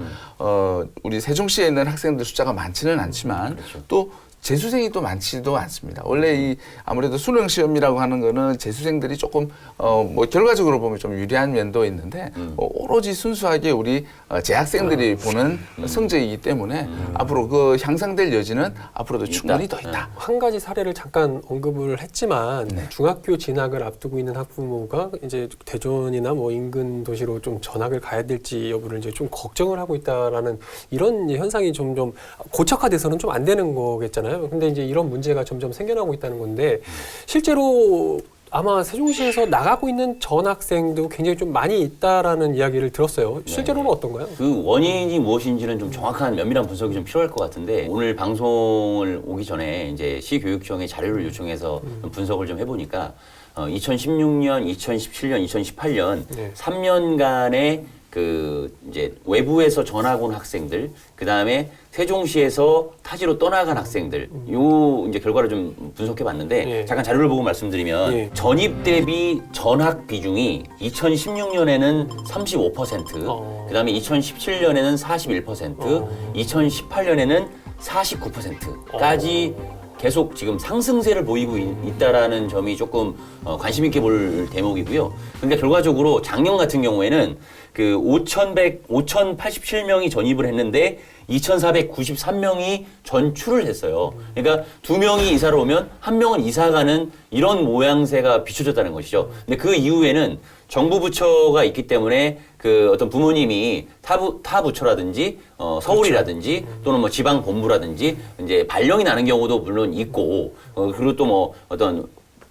우리 세종시에 있는 학생들 숫자가 많지는 않지만 또 재수생이 또 많지도 않습니다. 원래 이 아무래도 수능 시험이라고 하는 거는 재수생들이 조금 뭐 결과적으로 보면 좀 유리한 면도 있는데 오로지 순수하게 우리 재학생들이 보는 성적이기 때문에 앞으로 그 향상될 여지는 앞으로도 충분히 더 있다. 한 가지 사례를 잠깐 언급을 했지만 네. 중학교 진학을 앞두고 있는 학부모가 이제 대전이나 뭐 인근 도시로 좀 전학을 가야 될지 여부를 이제 좀 걱정을 하고 있다라는 이런 현상이 점점 고착화돼서는 좀 안 되는 거겠잖아요. 근데 이제 이런 문제가 점점 생겨나고 있다는 건데 실제로 아마 세종시에서 나가고 있는 전학생도 굉장히 좀 많이 있다라는 이야기를 들었어요. 실제로는 어떤가요? 그 원인이 무엇인지는 좀 정확한 면밀한 분석이 좀 필요할 것 같은데 오늘 방송을 오기 전에 이제 시교육청에 자료를 요청해서 좀 분석을 좀 해보니까 2016년, 2017년, 2018년 네. 3년간의 그 이제 외부에서 전학 온 학생들, 그 다음에 세종시에서 타지로 떠나간 학생들, 요 이제 결과를 좀 분석해봤는데 예. 잠깐 자료를 보고 말씀드리면 예. 전입 대비 전학 비중이 2016년에는 35%, 그 다음에 2017년에는 41%, 2018년에는 49%까지 계속 지금 상승세를 보이고 있다라는 점이 조금 관심 있게 볼 대목이고요. 그러니까 결과적으로 작년 같은 경우에는 그 5,087명이 전입을 했는데 2,493명이 전출을 했어요. 그러니까 2명이 이사를 오면 1명은 이사 가는 이런 모양새가 비춰졌다는 것이죠. 근데 그 이후에는 정부 부처가 있기 때문에 그 어떤 부모님이 타 부처라든지 서울이라든지 또는 뭐 지방 본부라든지 이제 발령이 나는 경우도 물론 있고 그리고 또 뭐 어떤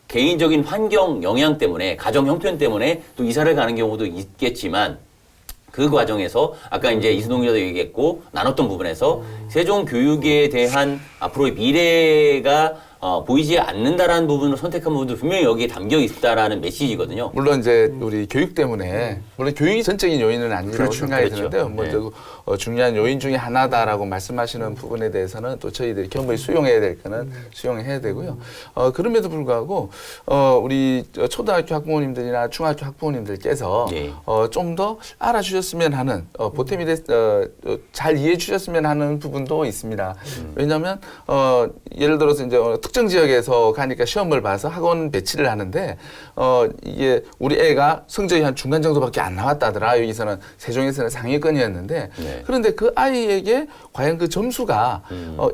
개인적인 환경 영향 때문에 가정 형편 때문에 또 이사를 가는 경우도 있겠지만 그 과정에서 아까 이제 이수동 기자도 얘기했고 나눴던 부분에서 세종 교육에 대한 앞으로의 미래가 보이지 않는다라는 부분을 선택한 부분도 분명히 여기에 담겨 있다라는 메시지거든요. 물론 이제 우리 교육 때문에 물론 교육이 전적인 요인은 아니라고 그렇죠. 생각이 그렇죠. 드는데요. 먼저 중요한 요인 중에 하나다라고 말씀하시는 부분에 대해서는 또 저희들이 겸허히 수용해야 될 거는 수용해야 되고요. 그럼에도 불구하고 우리 초등학교 학부모님들이나 중학교 학부모님들께서 예. 좀 더 알아주셨으면 하는 보탬이 잘 이해해 주셨으면 하는 부분도 있습니다. 왜냐하면 예를 들어서 이제 특정 지역에서 가니까 시험을 봐서 학원 배치를 하는데 이게 우리 애가 성적이 한 중간 정도밖에 안 나왔다더라. 여기서는 세종에서는 상위권이었는데 네. 그런데 그 아이에게 과연 그 점수가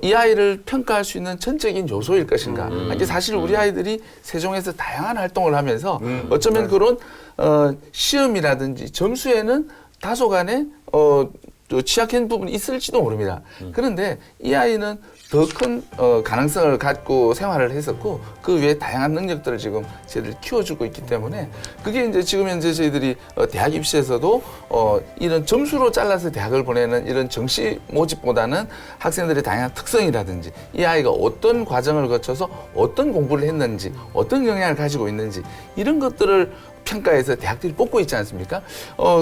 이 아이를 평가할 수 있는 전적인 요소일 것인가? 이게 사실 우리 아이들이 세종에서 다양한 활동을 하면서 어쩌면 그런 시험이라든지 점수에는 다소간의 또 취약한 부분이 있을지도 모릅니다. 그런데 이 아이는 더 큰 가능성을 갖고 생활을 했었고 그 외에 다양한 능력들을 지금 저희들이 키워주고 있기 때문에 그게 이제 지금 현재 저희들이 대학 입시에서도 이런 점수로 잘라서 대학을 보내는 이런 정시 모집보다는 학생들의 다양한 특성이라든지 이 아이가 어떤 과정을 거쳐서 어떤 공부를 했는지 어떤 영향을 가지고 있는지 이런 것들을 평가해서 대학들이 뽑고 있지 않습니까?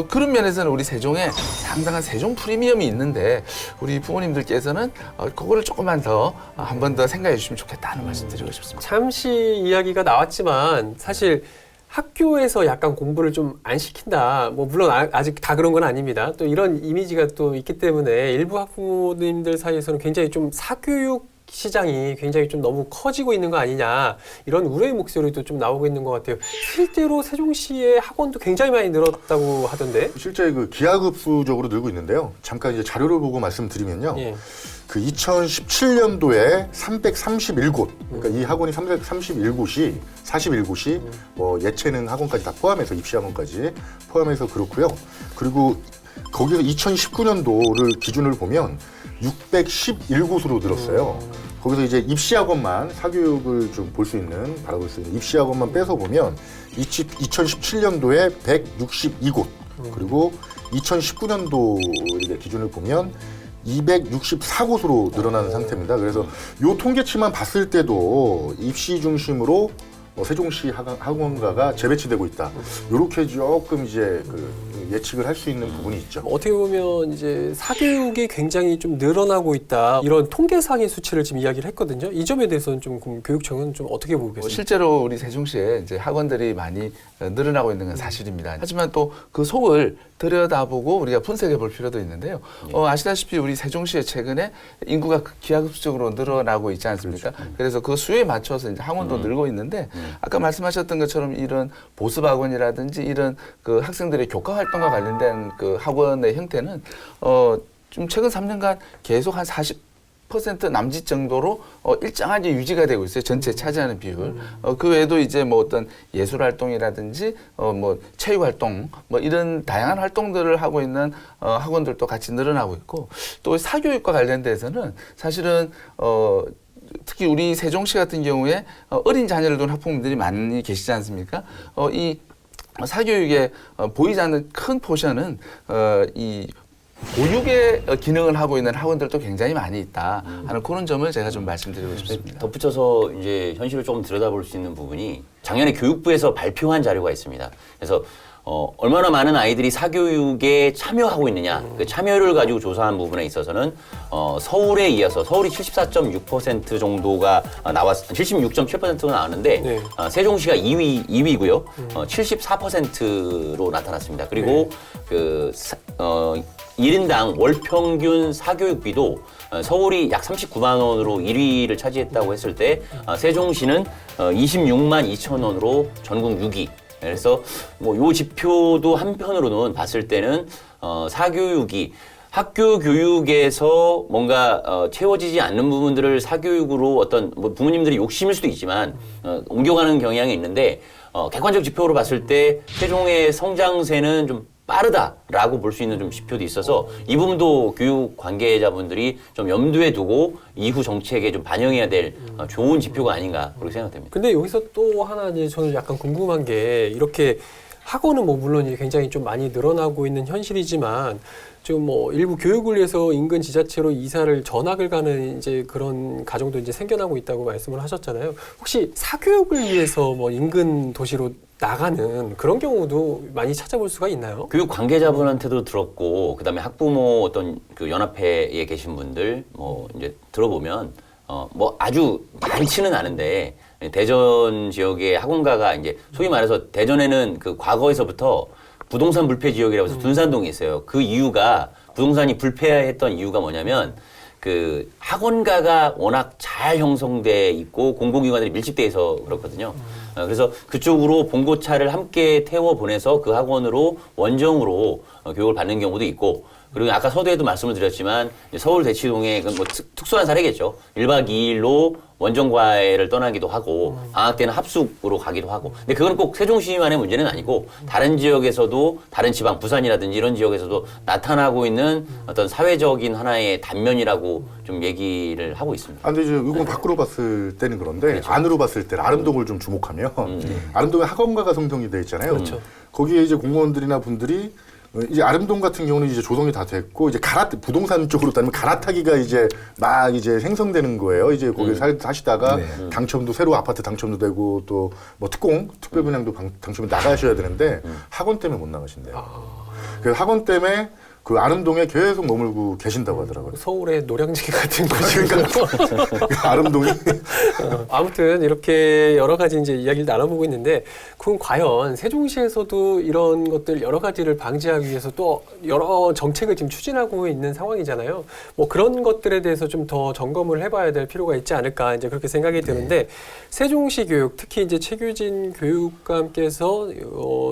그런 면에서는 우리 세종에 상당한 세종 프리미엄이 있는데 우리 부모님들께서는 그거를 조금만 더 한 번 더 생각해 주시면 좋겠다는 말씀 드리고 싶습니다. 잠시 이야기가 나왔지만 사실 학교에서 약간 공부를 좀 안 시킨다. 뭐 물론 아직 다 그런 건 아닙니다. 또 이런 이미지가 또 있기 때문에 일부 학부모님들 사이에서는 굉장히 좀 사교육 시장이 굉장히 좀 너무 커지고 있는 거 아니냐 이런 우려의 목소리도 좀 나오고 있는 것 같아요. 실제로 세종시의 학원도 굉장히 많이 늘었다고 하던데. 실제 그 기하급수적으로 늘고 있는데요. 잠깐 이제 자료를 보고 말씀드리면요. 예. 그 2017년도에 331곳, 그러니까 이 학원이 331곳이 41곳이 뭐 예체능 학원까지 다 포함해서 입시 학원까지 포함해서 그렇고요. 그리고 거기서 2019년도를 기준을 보면 611곳으로 늘었어요. 거기서 이제 입시학원만 사교육을 좀 볼 수 있는 바라볼 수 있는 입시학원만 빼서 보면 2017년도에 162곳 그리고 2019년도 이제 기준을 보면 264곳으로 늘어나는 상태입니다. 그래서 요 통계치만 봤을 때도 입시 중심으로 세종시 학원가가 재배치되고 있다. 이렇게 조금 이제 예측을 할 수 있는 부분이 있죠. 어떻게 보면 이제 사교육이 굉장히 좀 늘어나고 있다. 이런 통계상의 수치를 지금 이야기를 했거든요. 이 점에 대해서는 좀 교육청은 좀 어떻게 보고 계십니까? 실제로 우리 세종시에 이제 학원들이 많이 늘어나고 있는 건 사실입니다. 하지만 또 그 속을 들여다보고 우리가 분석해 볼 필요도 있는데요. 아시다시피 우리 세종시에 최근에 인구가 기하급수적으로 늘어나고 있지 않습니까? 그래서 그 수요에 맞춰서 이제 학원도 늘고 있는데 아까 말씀하셨던 것처럼 이런 보습학원이라든지 이런 그 학생들의 교과 활동과 관련된 그 학원의 형태는 좀 최근 3년간 계속 한 40% 남짓 정도로 일정하게 유지가 되고 있어요. 전체 차지하는 비율. 그 외에도 이제 뭐 어떤 예술 활동이라든지 뭐 체육 활동 뭐 이런 다양한 활동들을 하고 있는 학원들도 같이 늘어나고 있고 또 사교육과 관련돼서는 사실은 특히 우리 세종시 같은 경우에 어린 자녀를 둔 학부모들이 많이 계시지 않습니까? 이 사교육에 보이지 않는 큰 포션은 이 보육의 기능을 하고 있는 학원들도 굉장히 많이 있다 하는 그런 점을 제가 좀 말씀드리고 싶습니다. 덧붙여서 이제 현실을 조금 들여다볼 수 있는 부분이 작년에 교육부에서 발표한 자료가 있습니다. 그래서 얼마나 많은 아이들이 사교육에 참여하고 있느냐, 그 참여를 가지고 조사한 부분에 있어서는 서울에 이어서 서울이 74.6% 정도가 76.7%가 나왔는데 네. 세종시가 2위고요. 74%로 나타났습니다. 그리고 그 1인당 월 평균 사교육비도 서울이 약 39만 원으로 1위를 차지했다고 했을 때 세종시는 26만 2천 원으로 전국 6위. 그래서 뭐 요 지표도 한편으로는 봤을 때는 사교육이 학교 교육에서 뭔가 채워지지 않는 부분들을 사교육으로 어떤 뭐 부모님들이 욕심일 수도 있지만 옮겨가는 경향이 있는데 객관적 지표로 봤을 때 세종의 성장세는 좀 빠르다라고 볼 수 있는 좀 지표도 있어서 이 부분도 교육 관계자분들이 좀 염두에 두고 이후 정책에 좀 반영해야 될 좋은 지표가 아닌가 그렇게 생각됩니다. 근데 여기서 또 하나 이제 저는 약간 궁금한 게 이렇게 학원은 뭐 물론 이제 굉장히 좀 많이 늘어나고 있는 현실이지만 좀 뭐 일부 교육을 위해서 인근 지자체로 이사를 전학을 가는 이제 그런 가정도 이제 생겨나고 있다고 말씀을 하셨잖아요. 혹시 사교육을 위해서 뭐 인근 도시로 나가는 그런 경우도 많이 찾아볼 수가 있나요? 교육 관계자분한테도 들었고 그다음에 학부모 어떤 그 연합회에 계신 분들 뭐 이제 들어보면 뭐 아주 많지는 않은데 대전 지역의 학원가가 이제 소위 말해서 대전에는 그 과거에서부터 부동산 불패 지역이라고 해서 둔산동이 있어요. 그 이유가 부동산이 불패했던 이유가 뭐냐면 그 학원가가 워낙 잘 형성돼 있고 공공기관들이 밀집돼 있어 그렇거든요. 그래서 그쪽으로 봉고차를 함께 태워 보내서 그 학원으로 원정으로 교육을 받는 경우도 있고 그리고 아까 서두에도 말씀을 드렸지만 서울 대치동에 뭐 특수한 사례겠죠. 1박 2일로 원정과외를 떠나기도 하고 방학 때는 합숙으로 가기도 하고 근데 그건 꼭 세종시만의 문제는 아니고 다른 지역에서도 다른 지방 부산이라든지 이런 지역에서도 나타나고 있는 어떤 사회적인 하나의 단면이라고 좀 얘기를 하고 있습니다. 근데 이제 이건 밖으로 봤을 때는 그런데 그렇죠. 안으로 봤을 때 아름동을 좀 주목하면 아름동에 학원가가 성동이 돼 있잖아요. 그렇죠. 거기에 이제 공무원들이나 분들이 이제 아름동 같은 경우는 이제 조성이 다 됐고 이제 부동산 쪽으로 따지면 갈아타기가 이제 막 이제 생성되는 거예요. 이제 거기 사시다가 당첨도 새로 아파트 당첨도 되고 또 뭐 특별 분양도 당첨이 나가셔야 되는데 학원 때문에 못 나가신대요. 그래서 학원 때문에 그 아름동에 계속 머물고 계신다고 하더라고요. 서울의 노량진 같은 곳인가요? 아름동이 아무튼 이렇게 여러 가지 이제 이야기를 나눠보고 있는데 그럼 과연 세종시에서도 이런 것들 여러 가지를 방지하기 위해서 또 여러 정책을 지금 추진하고 있는 상황이잖아요. 뭐 그런 것들에 대해서 좀 더 점검을 해봐야 될 필요가 있지 않을까 이제 그렇게 생각이 드는데 세종시 교육 특히 이제 최규진 교육감께서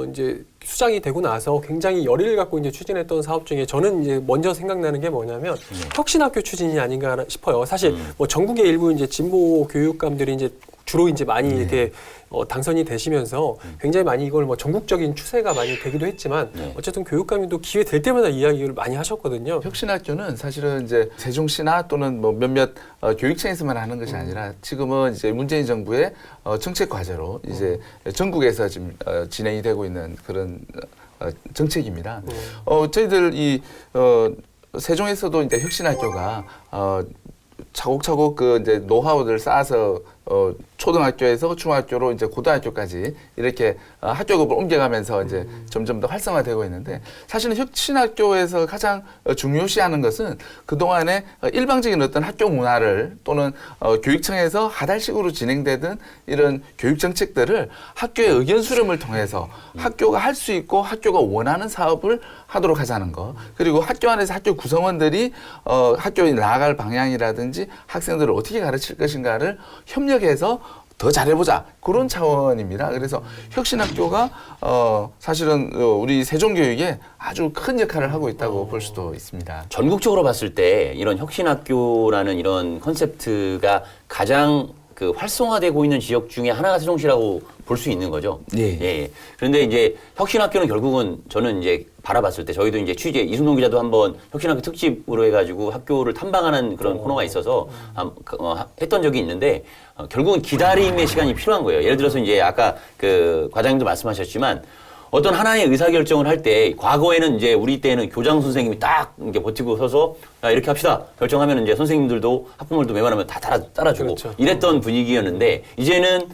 이제 수장이 되고 나서 굉장히 열의를 갖고 이제 추진했던 사업 중에 저는 이제 먼저 생각나는 게 뭐냐면 혁신학교 추진이 아닌가 싶어요. 사실 뭐 전국의 일부 이제 진보 교육감들이 이제 주로 이제 많이 이렇게 당선이 되시면서 굉장히 많이 이걸 뭐 전국적인 추세가 많이 되기도 했지만 어쨌든 교육감님도 기회 될 때마다 이야기를 많이 하셨거든요. 혁신학교는 사실은 이제 세종시나 또는 뭐 몇몇 교육청에서만 하는 것이 아니라 지금은 이제 문재인 정부의 정책 과제로 이제 전국에서 지금 진행이 되고 있는 그런 정책입니다. 저희들 이 세종에서도 이제 혁신학교가 차곡차곡 그 이제 노하우를 쌓아서 초등학교에서 중학교로 이제 고등학교까지 이렇게 학교급을 옮겨가면서 이제 점점 더 활성화되고 있는데 사실은 혁신학교에서 가장 중요시하는 것은 그동안에 일방적인 어떤 학교 문화를 또는 교육청에서 하달식으로 진행되던 이런 교육 정책들을 학교의 의견 수렴을 통해서 학교가 할 수 있고 학교가 원하는 사업을 하도록 하자는 거. 그리고 학교 안에서 학교 구성원들이 학교에 나아갈 방향이라든지 학생들을 어떻게 가르칠 것인가를 협력해서 더 잘해보자 그런 차원입니다. 그래서 혁신학교가 사실은 우리 세종교육에 아주 큰 역할을 하고 있다고 볼 수도 있습니다. 전국적으로 봤을 때 이런 혁신학교라는 이런 컨셉트가 가장 그 활성화되고 있는 지역 중에 하나가 세종시라고 볼 수 있는 거죠. 예. 그런데 이제 혁신학교는 결국은 저는 이제 바라봤을 때 저희도 이제 취재 이승동 기자도 한번 혁신학교 특집으로 해가지고 학교를 탐방하는 그런 코너가 있어서 했던 적이 있는데 결국은 기다림의 시간이 필요한 거예요. 예를 들어서 이제 아까 그 과장님도 말씀하셨지만 어떤 하나의 의사결정을 할 때 과거에는 이제 우리 때는 교장 선생님이 딱 이렇게 버티고 서서 야, 이렇게 합시다 결정하면 이제 선생님들도 학부모들도 웬만하면 다 따라주고 그렇죠. 이랬던 분위기였는데 이제는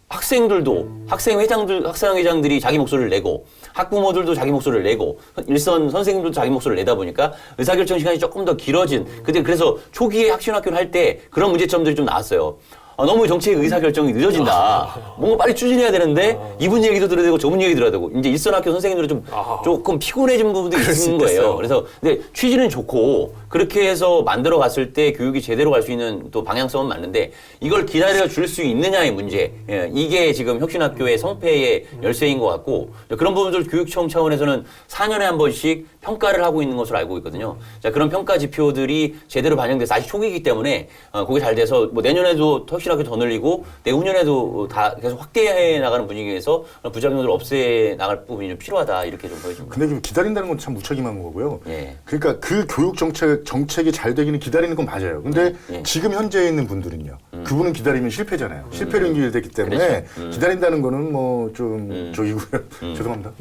학생들도 학생회장들이 자기 목소리를 내고 학부모들도 자기 목소리를 내고 일선 선생님들도 자기 목소리를 내다 보니까 의사결정 시간이 조금 더 길어진 그래서 초기에 혁신학교를 할 때 그런 문제점들이 좀 나왔어요. 너무 정책 의사결정이 늦어진다. 뭔가 빨리 추진해야 되는데 이분 얘기도 들어야 되고 저분 얘기 들어야 되고 이제 일선 학교 선생님들은 조금 피곤해진 부분도 있는 거예요. 그래서 근데 취지는 좋고 그렇게 해서 만들어 갔을 때 교육이 제대로 갈 수 있는 또 방향성은 맞는데 이걸 기다려 줄 수 있느냐의 문제. 이게 지금 혁신학교의 성패의 열쇠인 것 같고 그런 부분들 교육청 차원에서는 4년에 한 번씩 평가를 하고 있는 것으로 알고 있거든요. 자, 그런 평가 지표들이 제대로 반영돼서 아직 초기이기 때문에 그게 잘 돼서 뭐 내년에도 혁신학교 더 늘리고 내후년에도 다 계속 확대해 나가는 분위기에서 부작용들을 없애 나갈 부분이 좀 필요하다 이렇게 좀 보여집니다. 근데 좀 기다린다는 건 참 무책임한 거고요. 예. 그러니까 그 교육 정책이 잘 되기는 기다리는 건 맞아요. 근데 지금 현재에 있는 분들은요. 그분은 기다리면 실패잖아요. 실패로 연결되기 때문에 그렇죠. 기다린다는 거는 뭐 좀 저기고요. 죄송합니다.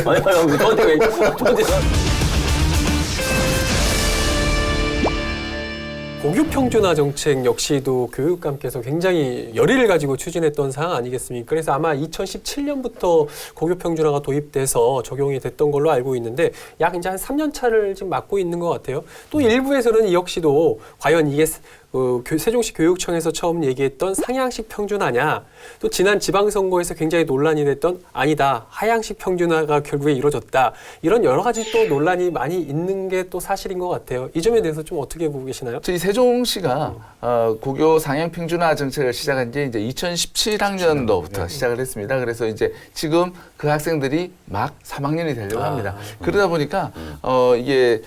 아니, 저한테 왜, 저한테. 고교 평준화 정책 역시도 교육감께서 굉장히 열의를 가지고 추진했던 사항 아니겠습니까? 그래서 아마 2017년부터 고교 평준화가 도입돼서 적용이 됐던 걸로 알고 있는데 약 이제 한 3년 차를 지금 맞고 있는 것 같아요. 또 일부에서는 이 역시도 과연 이게 세종시 교육청에서 처음 얘기했던 상향식 평준화냐, 또 지난 지방선거에서 굉장히 논란이 됐던 아니다, 하향식 평준화가 결국에 이루어졌다. 이런 여러 가지 또 논란이 많이 있는 게 또 사실인 것 같아요. 이 점에 대해서 좀 어떻게 보고 계시나요? 저희 세종시가 고교 상향 평준화 정책을 시작한 게 이제 2017학년도부터 시작을 했습니다. 그래서 이제 지금 그 학생들이 막 3학년이 되려고 합니다. 그러다 보니까 이게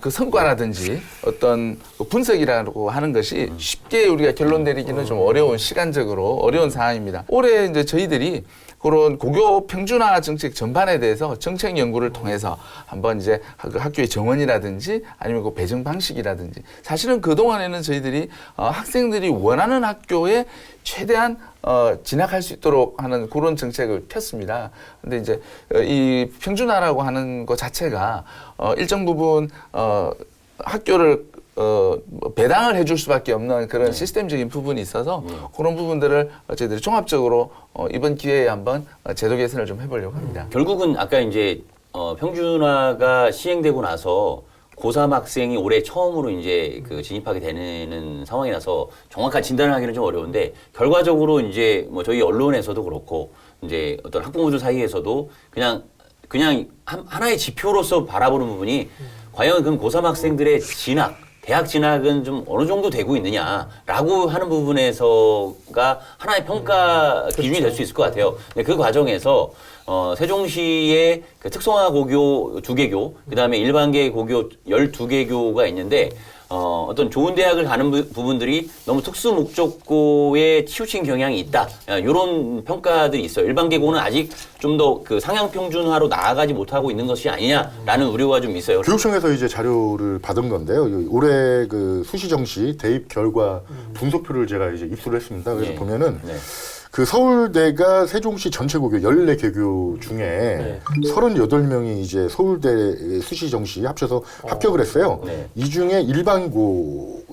그 성과라든지 어떤 분석이라고 하는 것이 쉽게 우리가 결론 내리기는 좀 어려운 시간적으로 어려운 상황입니다. 올해 이제 저희들이 그런 고교 평준화 정책 전반에 대해서 정책 연구를 통해서 한번 이제 학교의 정원이라든지 아니면 그 배정 방식이라든지 사실은 그동안에는 저희들이 학생들이 원하는 학교에 최대한 진학할 수 있도록 하는 그런 정책을 폈습니다. 근데 이제 이 평준화라고 하는 것 자체가 일정 부분 학교를 배당을 해줄 수밖에 없는 그런 시스템적인 부분이 있어서 그런 부분들을 저희들이 종합적으로 이번 기회에 한번 제도 개선을 좀 해보려고 합니다. 결국은 아까 이제 평준화가 시행되고 나서 고3 학생이 올해 처음으로 이제 그 진입하게 되는 상황이라서 정확한 진단을 하기는 좀 어려운데 결과적으로 이제 뭐 저희 언론에서도 그렇고 이제 어떤 학부모들 사이에서도 그냥 하나의 지표로서 바라보는 부분이 과연 그럼 고3 학생들의 대학 진학은 좀 어느 정도 되고 있느냐라고 하는 부분에서가 하나의 평가 기준이 될 수 있을 것 같아요. 근데 그 과정에서 세종시의 그 특성화 고교 2개교, 그다음에 일반계 고교 12개교가 있는데 어떤 좋은 대학을 가는 부분들이 너무 특수 목적고에 치우친 경향이 있다. 이런 평가들이 있어요. 일반 계고는 아직 좀 더 그 상향 평준화로 나아가지 못하고 있는 것이 아니냐라는 우려가 좀 있어요. 교육청에서 이제 자료를 받은 건데요. 올해 그 수시 정시 대입 결과 분석표를 제가 이제 입수를 했습니다. 그래서 네. 보면은 네. 그 서울대가 세종시 전체 고교 14개교 중에 38명이 이제 서울대 수시 정시 합쳐서 합격을 했어요. 네. 이 중에 일반고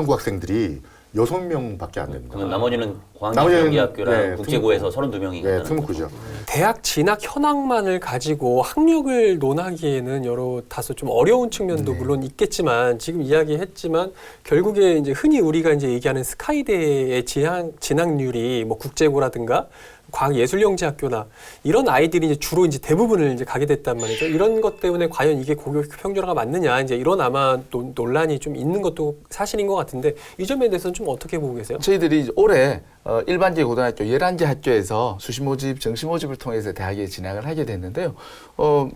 학생들이 6명밖에 안 됩니다. 그러면 나머지는 나머지는, 광역경기학교랑 네, 국제고에서 32명이 네, 특목고죠. 대학 진학 현황만을 가지고 학력을 논하기에는 여러 다소 좀 어려운 측면도 물론 있겠지만 지금 이야기했지만 결국에 이제 흔히 우리가 이제 얘기하는 스카이대의 진학률이 뭐 국제고라든가 과학예술영재학교나 이런 아이들이 이제 주로 이제 대부분을 이제 가게 됐단 말이죠. 이런 것 때문에 과연 이게 고교 평준화가 맞느냐 이제 이런 아마 논란이 좀 있는 것도 사실인 것 같은데 이 점에 대해서는 좀 어떻게 보고 계세요? 저희들이 올해 일반계 고등학교 11개 학교에서 수시 모집, 정시 모집을 통해서 대학에 진학을 하게 됐는데요.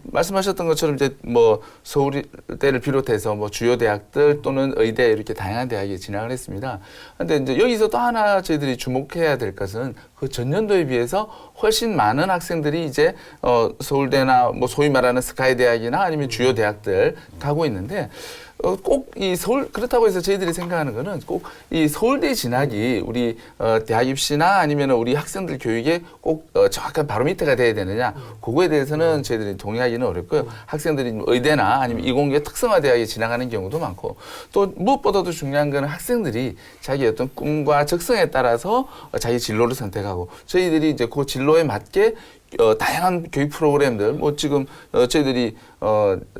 말씀하셨던 것처럼 이제 뭐 서울대를 비롯해서 뭐 주요 대학들 또는 의대 이렇게 다양한 대학에 진학을 했습니다. 그런데 이제 여기서 또 하나 저희들이 주목해야 될 것은 그 전년도에 비해서 훨씬 많은 학생들이 이제 서울대나 뭐 소위 말하는 스카이 대학이나 아니면 주요 대학들 가고 있는데 꼭 이 그렇다고 해서 저희들이 생각하는 거는 꼭 이 서울대 진학이 우리 대학 입시나 아니면 우리 학생들 교육에 꼭 정확한 바로미터가 돼야 되느냐 그거에 대해서는 저희들이 동의하기는 어렵고요. 학생들이 의대나 아니면 이공계 특성화 대학에 진학하는 경우도 많고 또 무엇보다도 중요한 거는 학생들이 자기 어떤 꿈과 적성에 따라서 자기 진로를 선택하고 저희들이 이제 그 진로에 맞게 다양한 교육 프로그램들, 뭐 지금 저희들이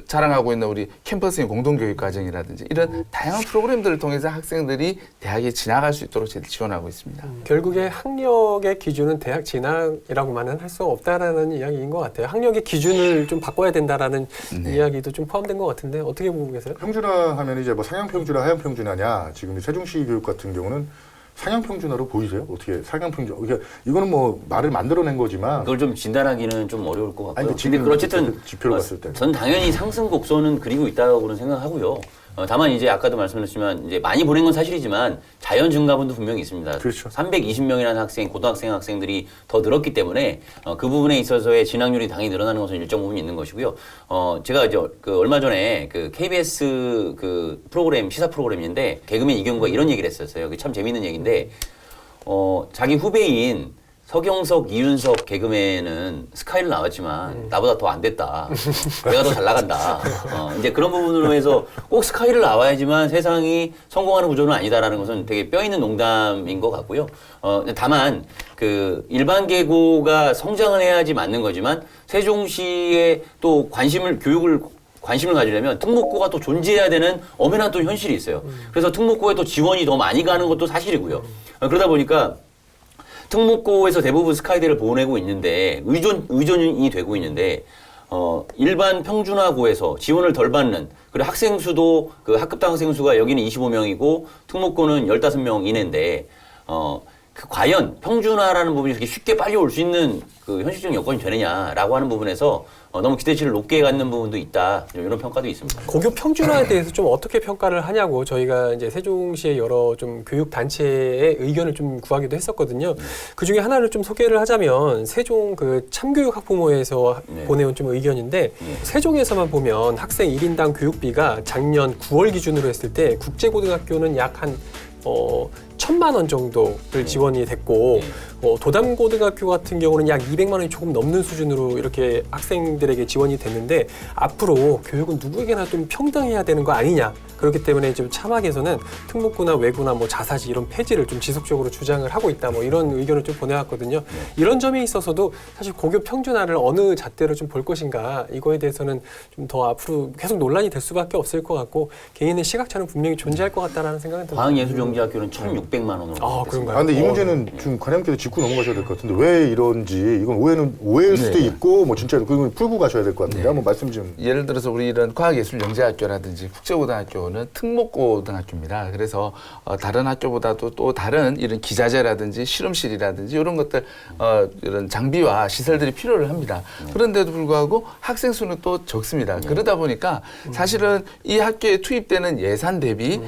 자랑하고 있는 우리 캠퍼스의 공동교육 과정이라든지 이런 다양한 프로그램들을 통해서 학생들이 대학에 진학할 수 있도록 저희들 지원하고 있습니다. 결국에 학력의 기준은 대학 진학이라고만은 할 수 없다라는 이야기인 것 같아요. 학력의 기준을 좀 바꿔야 된다라는 이야기도 좀 포함된 것 같은데 어떻게 보고 계세요? 평준화하면 이제 뭐 상향 평준화, 하향 평준화냐? 지금 세종시 교육 같은 경우는 상향 평준화로 보이세요? 어떻게 상향 평준? 이거는 뭐 말을 만들어낸 거지만 그걸 좀 진단하기는 좀 어려울 것 같고요. 아니, 지금 근데 어쨌든 지표로 봤을 때 전 당연히 상승 곡선은 그리고 있다고는 생각하고요. 다만 이제 아까도 말씀드렸지만 이제 많이 보낸 건 사실이지만 자연 증가분도 분명히 있습니다. 그렇죠. 320명이라는 학생, 학생들이 더 늘었기 때문에 그 부분에 있어서의 진학률이 당연히 늘어나는 것은 일정 부분 있는 것이고요. 제가 이제 그 얼마 전에 그 KBS 그 프로그램 시사 프로그램인데 개그맨 이경구가 이런 얘기를 했었어요. 그게 참 재밌는 얘기인데 자기 후배인 서경석, 이윤석 개그맨은 스카이를 나왔지만 나보다 더 안 됐다. 내가 더 잘 나간다. 이제 그런 부분으로 해서 꼭 스카이를 나와야지만 세상이 성공하는 구조는 아니다라는 것은 되게 뼈 있는 농담인 것 같고요. 다만 그 일반 계고가 성장을 해야지 맞는 거지만 세종시에 또 관심을 가지려면 특목고가 또 존재해야 되는 엄연한 또 현실이 있어요. 그래서 특목고에 또 지원이 더 많이 가는 것도 사실이고요. 그러다 보니까 특목고에서 대부분 스카이대를 보내고 있는데 의존이 되고 있는데 일반 평준화고에서 지원을 덜 받는 그리고 학생 수도 그 학급당 학생 수가 여기는 25명이고 특목고는 15명 이내인데 과연 평준화라는 부분이 이렇게 쉽게 빨리 올 수 있는 그 현실적 여건이 되느냐라고 하는 부분에서 너무 기대치를 높게 갖는 부분도 있다. 이런 평가도 있습니다. 고교 평준화에 대해서 좀 어떻게 평가를 하냐고 저희가 이제 세종시의 여러 좀 교육 단체의 의견을 좀 구하기도 했었거든요. 그 중에 하나를 좀 소개를 하자면 세종 그 참교육 학부모에서 보내온 좀 의견인데 세종에서만 보면 학생 1인당 교육비가 작년 9월 기준으로 했을 때 국제고등학교는 약 한 1,000만 원 정도를 지원이 됐고 도담고등학교 같은 경우는 약 200만 원이 조금 넘는 수준으로 이렇게 학생들에게 지원이 됐는데 앞으로 교육은 누구에게나 좀 평등해야 되는 거 아니냐. 그렇기 때문에 좀 차막에서는 특목고나 외고나 뭐 자사지 이런 폐지를 좀 지속적으로 주장을 하고 있다. 뭐 이런 의견을 좀 보내왔거든요. 이런 점에 있어서도 사실 고교 평준화를 어느 잣대로 좀 볼 것인가 이거에 대해서는 좀 더 앞으로 계속 논란이 될 수밖에 없을 것 같고 개인의 시각차는 분명히 존재할 것 같다라는 생각은 듭니다. 과학예술영재학교는 1,600 600만 원으로. 아, 그런가요? 아, 근데 이 문제는 좀 과장님께서 짚고 넘어가셔야 될 것 같은데 왜 이런지 이건 오해일 수도 네. 있고 뭐 진짜로 그건 풀고 가셔야 될 것 같은데 네. 한번 말씀 좀. 예를 들어서 우리 이런 과학예술영재학교라든지 국제고등학교는 특목고등학교입니다. 그래서 다른 학교보다도 또 다른 이런 기자재라든지 실험실이라든지 이런 것들 이런 장비와 시설들이 필요를 합니다. 그런데도 불구하고 학생 수는 또 적습니다. 그러다 보니까 사실은 이 학교에 투입되는 예산 대비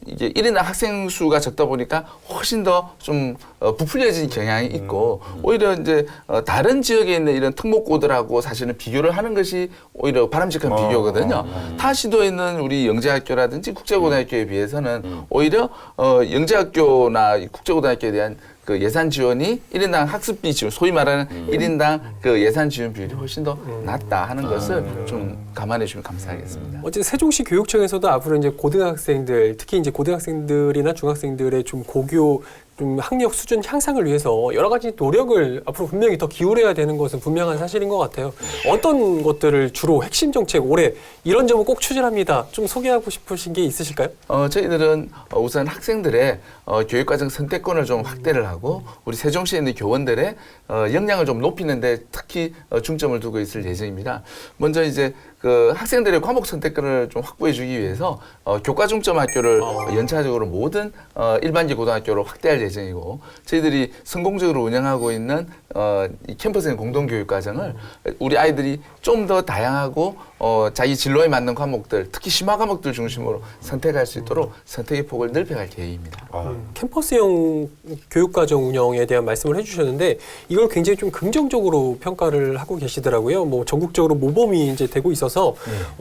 이게 1인당 학생 수가 적다 보니까 훨씬 더 좀 부풀려진 경향이 있고 오히려 이제 다른 지역에 있는 이런 특목고들하고 사실은 비교를 하는 것이 오히려 바람직한 비교거든요. 타 시도에 있는 우리 영재학교라든지 국제고등학교에 비해서는 오히려 영재학교나 국제고등학교에 대한 그 예산 지원이 1인당 학습비 지원, 소위 말하는 1인당 그 예산 지원 비율이 훨씬 더 낮다 하는 것을 좀 감안해 주시면 감사하겠습니다. 어쨌든 세종시 교육청에서도 앞으로 이제 고등학생들, 특히 이제 고등학생들이나 중학생들의 좀 고교 좀 학력 수준 향상을 위해서 여러 가지 노력을 앞으로 분명히 더 기울여야 되는 것은 분명한 사실인 것 같아요. 어떤 것들을 주로 핵심 정책 올해 이런 점은 꼭 추진합니다. 좀 소개하고 싶으신 게 있으실까요? 저희들은 우선 학생들의 교육과정 선택권을 좀 확대를 하고 우리 세종시에 있는 교원들의 역량을 좀 높이는데 특히 중점을 두고 있을 예정입니다. 먼저 이제 그 학생들의 과목 선택권을 좀 확보해 주기 위해서 교과 중점 학교를 연차적으로 모든 일반기 고등학교로 확대할 예정이고 저희들이 성공적으로 운영하고 있는 이 캠퍼스의 공동교육과정을 우리 아이들이 좀 더 다양하고 자기 진로에 맞는 과목들 특히 심화 과목들 중심으로 선택할 수 있도록 선택의 폭을 넓혀갈 계획입니다. 캠퍼스형 교육과정 운영에 대한 말씀을 해주셨는데 이걸 굉장히 좀 긍정적으로 평가를 하고 계시더라고요. 뭐 전국적으로 모범이 이제 되고 있어서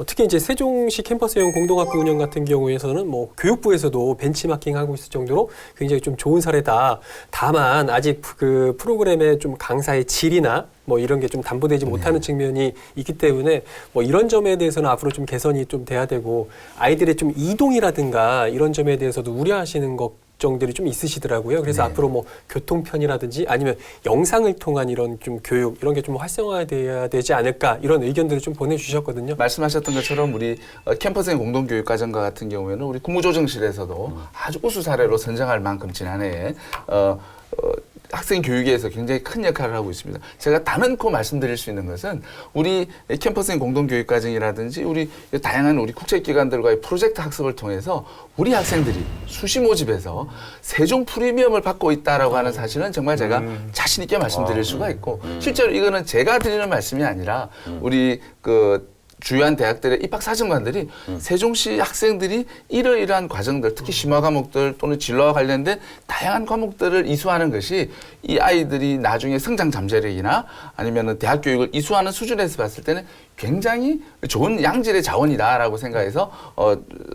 특히 이제 세종시 캠퍼스형 공동학교 운영 같은 경우에서는 뭐 교육부에서도 벤치마킹하고 있을 정도로 굉장히 좀 좋은 사례다. 다만 아직 그 프로그램의 좀 강사의 질이나 뭐 이런 게 좀 담보되지 못하는 측면이 있기 때문에 뭐 이런 점에 대해서는 앞으로 좀 개선이 좀 돼야 되고 아이들의 좀 이동이라든가 이런 점에 대해서도 우려하시는 걱정들이 좀 있으시더라고요. 그래서 앞으로 뭐 교통편이라든지 아니면 영상을 통한 이런 좀 교육 이런 게 좀 활성화돼야 되지 않을까 이런 의견들을 좀 보내주셨거든요. 말씀하셨던 것처럼 우리 캠퍼스의 공동교육과정과 같은 경우에는 우리 국무조정실에서도 아주 우수 사례로 선정할 만큼 지난해에 학생 교육에서 굉장히 큰 역할을 하고 있습니다. 제가 단언코 말씀드릴 수 있는 것은 우리 캠퍼스의 공동교육과정이라든지 우리 다양한 우리 국제기관들과의 프로젝트 학습을 통해서 우리 학생들이 수시 모집에서 세종 프리미엄을 받고 있다라고 하는 사실은 정말 제가 자신 있게 말씀드릴 수가 있고 실제로 이거는 제가 드리는 말씀이 아니라 우리 그 주요한 대학들의 입학사정관들이 세종시 학생들이 이러이러한 과정들, 특히 심화 과목들 또는 진로와 관련된 다양한 과목들을 이수하는 것이 이 아이들이 나중에 성장 잠재력이나 아니면은 대학 교육을 이수하는 수준에서 봤을 때는 굉장히 좋은 양질의 자원이다라고 생각해서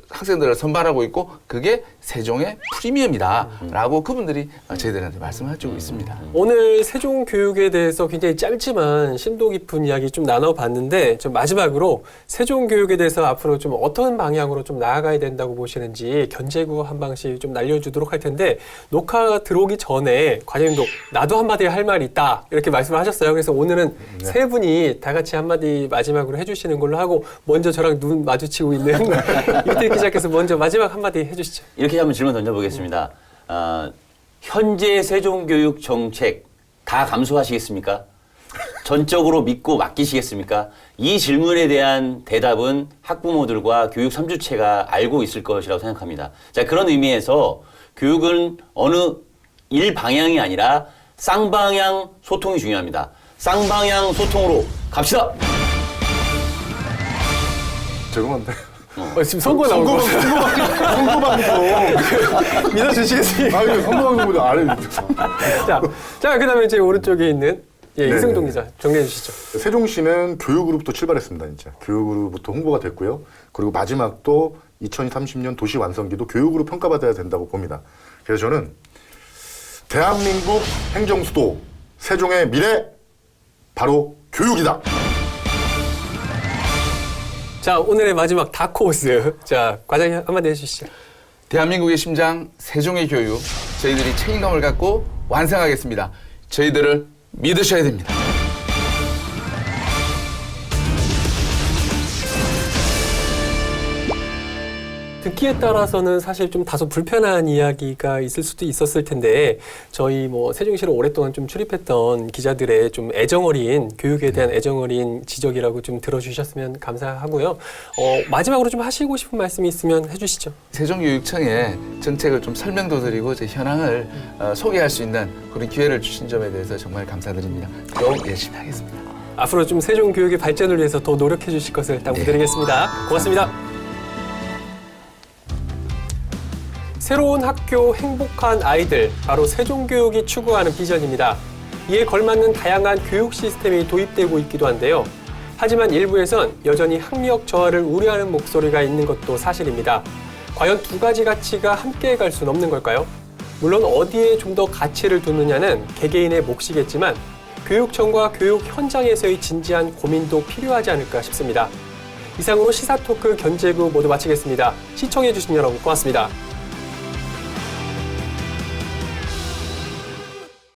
학생들을 선발하고 있고 그게 세종의 프리미엄이다라고 그분들이 저희들한테 말씀해주고 있습니다. 오늘 세종 교육에 대해서 굉장히 짧지만 심도 깊은 이야기 좀 나눠봤는데 좀 마지막으로 세종 교육에 대해서 앞으로 좀 어떤 방향으로 좀 나아가야 된다고 보시는지 견제구 한 방씩 좀 날려주도록 할 텐데 녹화가 들어오기 전에 과장님도 나도 한마디 할 말이 있다 이렇게 말씀을 하셨어요. 그래서 오늘은 세 분이 다 같이 한마디 마지막으로 해주시는 걸로 하고 먼저 저랑 눈 마주치고 있는 이태 기자께서 먼저 마지막 한마디 해주시죠. 이렇게 한번 질문 던져보겠습니다. 현재 세종교육 정책 다 감수하시겠습니까? 전적으로 믿고 맡기시겠습니까? 이 질문에 대한 대답은 학부모들과 교육 3주체가 알고 있을 것이라고 생각합니다. 자, 그런 의미에서 교육은 어느 일 방향이 아니라 쌍방향 소통이 중요합니다. 쌍방향 소통으로 갑시다! 죄송한데. 지금 선거 나온 거 선거방송. 믿어주시겠습니까? 아, 이거 선거방송보다 아래. 자, 그다음에 이제 오른쪽에 있는 네네. 이승동 기자 정리해 주시죠. 세종시는 교육으로부터 출발했습니다. 진짜 교육으로부터 홍보가 됐고요. 그리고 마지막 또 2030년 도시 완성기도 교육으로 평가받아야 된다고 봅니다. 그래서 저는 대한민국 행정수도 세종의 미래 바로 교육이다. 자, 오늘의 마지막 다크호스. 자, 과장님 한마디 해주시죠. 대한민국의 심장 세종의 교육 저희들이 책임감을 갖고 완성하겠습니다. 저희들을 믿으셔야 됩니다. 듣기에 따라서는 사실 좀 다소 불편한 이야기가 있을 수도 있었을 텐데 저희 뭐 세종시를 오랫동안 좀 출입했던 기자들의 좀 애정어린 교육에 대한 애정어린 지적이라고 좀 들어주셨으면 감사하고요. 마지막으로 좀 하시고 싶은 말씀이 있으면 해주시죠. 세종교육청의 정책을 좀 설명도 드리고 제 현황을 소개할 수 있는 그런 기회를 주신 점에 대해서 정말 감사드립니다. 더욱 열심히 하겠습니다. 앞으로 좀 세종교육의 발전을 위해서 더 노력해 주실 것을 당부드리겠습니다. 고맙습니다. 새로운 학교, 행복한 아이들, 바로 세종교육이 추구하는 비전입니다. 이에 걸맞는 다양한 교육 시스템이 도입되고 있기도 한데요. 하지만 일부에선 여전히 학력 저하를 우려하는 목소리가 있는 것도 사실입니다. 과연 두 가지 가치가 함께 갈 수는 없는 걸까요? 물론 어디에 좀 더 가치를 두느냐는 개개인의 몫이겠지만 교육청과 교육 현장에서의 진지한 고민도 필요하지 않을까 싶습니다. 이상으로 시사토크 견제구 모두 마치겠습니다. 시청해주신 여러분 고맙습니다.